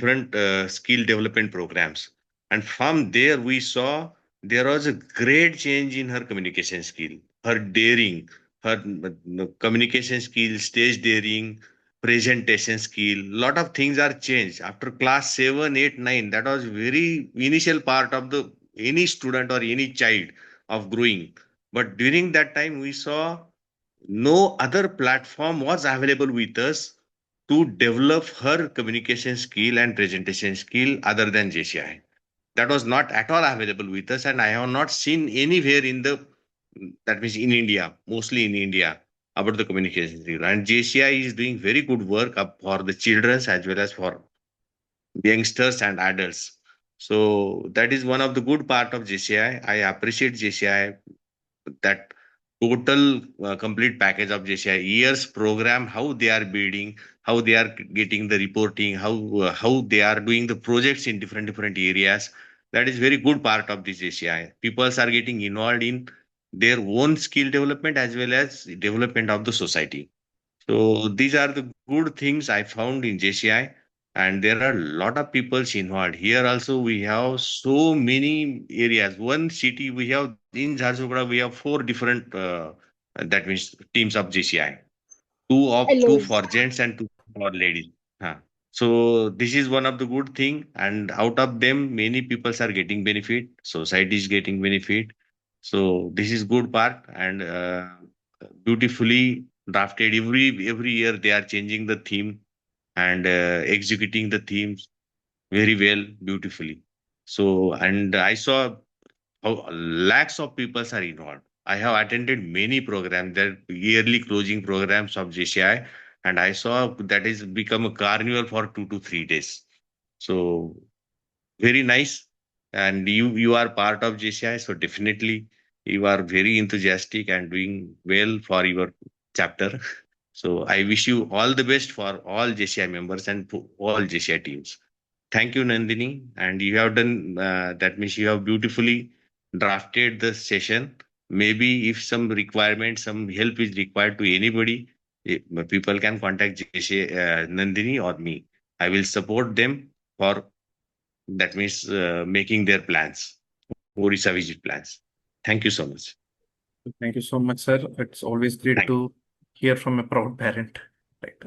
S4: skill development programs. And from there, we saw there was a great change in her communication skill, her daring, her communication skill, stage daring, presentation skill. Lot of things are changed after class 7, 8, 9. That was very initial part of the any student or any child of growing. But during that time, we saw no other platform was available with us to develop her communication skill and presentation skill other than JCI. That was not at all available with us, and I have not seen anywhere in the that means in India, mostly in India, about the communication skill. And JCI is doing very good work up for the children as well as for youngsters and adults. So that is one of the good part of JCI. I appreciate JCI that total complete package of JCI years program, how they are building, how they are getting the reporting, how they are doing the projects in different areas. That is very good part of this JCI. People are getting involved in their own skill development as well as development of the society. So these are the good things I found in JCI, and there are a lot of people involved. Here also we have so many areas. One city we have in Jharsuguda, we have four different that means teams of JCI. Two
S2: Alone.
S4: for gents and two for ladies. Huh. So this is one of the good thing, and out of them, many people are getting benefit. Society is getting benefit. So this is good part, and beautifully drafted. Every year they are changing the theme and executing the themes very well, beautifully. So, and I saw how lakhs of people are involved. I have attended many programs, that yearly closing programs of JCI, and I saw that is become a carnival for 2 to 3 days. So very nice. And you are part of JCI, so definitely you are very enthusiastic and doing well for your chapter. So I wish you all the best for all JCI members and for all JCI teams. Thank you, Nandini. And you have done that means you have beautifully drafted the session. Maybe if some requirement, some help is required to anybody, people can contact JCI, Nandini or me. I will support them for that means making their plans, Odisha visit plans. Thank you so much.
S1: Thank you so much, sir. It's always great
S4: Thank
S1: to hear from a proud parent. Right.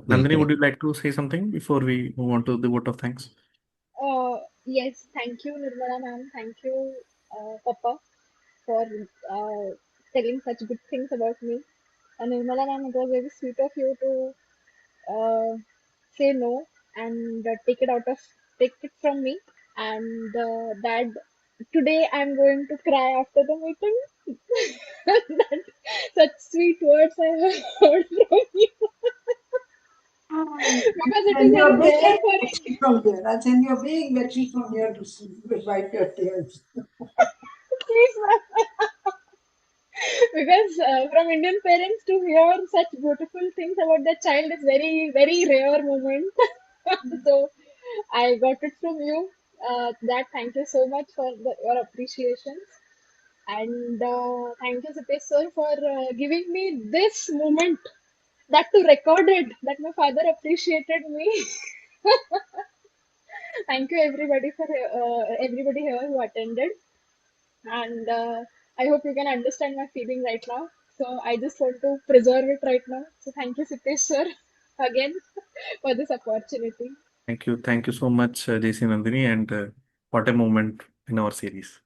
S1: Nandini, would you like to say something before we move on to the vote of thanks?
S2: Yes, thank you, Nirmala ma'am. Thank you, Papa, for telling such good things about me. And Nirmala ma'am, it was very sweet of you to uh, say no and take it from me. And Dad, today I'm going to cry after the meeting. that, such sweet words I have heard from you because it is
S5: And
S2: very
S5: you're
S2: rare
S5: big
S2: for
S5: bedsheet from here. I'll send you a big bedsheet from here to wipe your tears.
S2: please, because from Indian parents to hear such beautiful things about their child is very rare moment. So I got it from you. That thank you so much for your appreciations. And thank you, Sitesh sir, for giving me this moment, that to record it, that my father appreciated me. Thank you, everybody, for everybody here who attended. And I hope you can understand my feeling right now. So I just want to preserve it right now. So thank you, Sitesh sir, again for this opportunity.
S1: Thank you so much, JC Nandini, and what a moment in our series.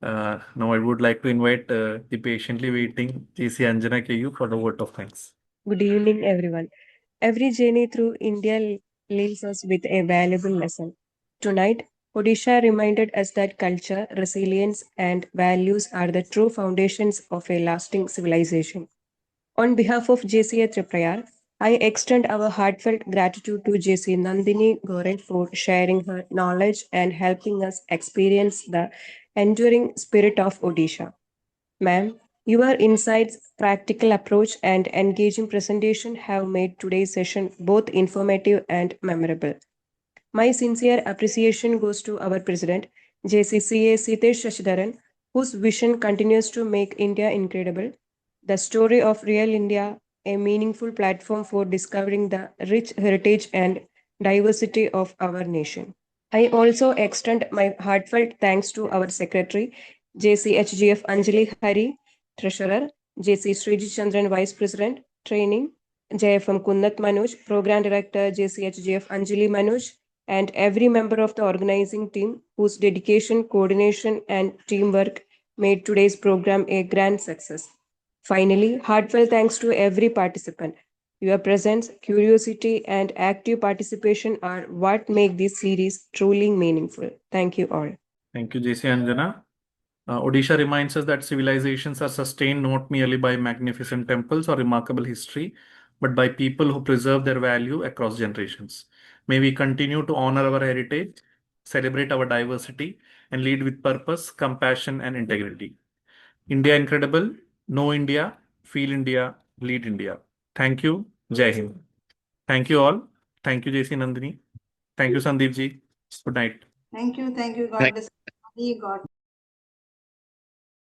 S1: Now I would like to invite the patiently waiting JC Anjana KU for the vote of thanks.
S6: Good evening, everyone. Every journey through India leaves us with a valuable lesson. Tonight, Odisha reminded us that culture, resilience, and values are the true foundations of a lasting civilization. On behalf of JCI Triprayar, I extend our heartfelt gratitude to JC Nandini Gore for sharing her knowledge and helping us experience the enduring spirit of Odisha. Ma'am, your insights, practical approach, and engaging presentation have made today's session both informative and memorable. My sincere appreciation goes to our President, JCCA Sitesh Shashidharan, whose vision continues to make India incredible. The story of real India a meaningful platform for discovering the rich heritage and diversity of our nation. I also extend my heartfelt thanks to our Secretary, JCHGF Anjali Hari, Treasurer, JC Sriji Chandran, Vice President, Training, JFM Kunnat Manoj, Program Director, JCHGF Anjali Manoj, and every member of the organizing team whose dedication, coordination, and teamwork made today's program a grand success. Finally, heartfelt thanks to every participant. Your presence, curiosity, and active participation are what make this series truly meaningful. Thank you all.
S1: Thank you, JC Anjana. Odisha reminds us that civilizations are sustained not merely by magnificent temples or remarkable history, but by people who preserve their value across generations. May we continue to honor our heritage, celebrate our diversity, and lead with purpose, compassion, and integrity. India incredible, know India, feel India, lead India. Thank you. Jai Hind. Thank you all. Thank you, JC Nandini. Thank you, Sandeep ji. Good night.
S5: Thank you.
S4: Thank
S5: God bless everybody. God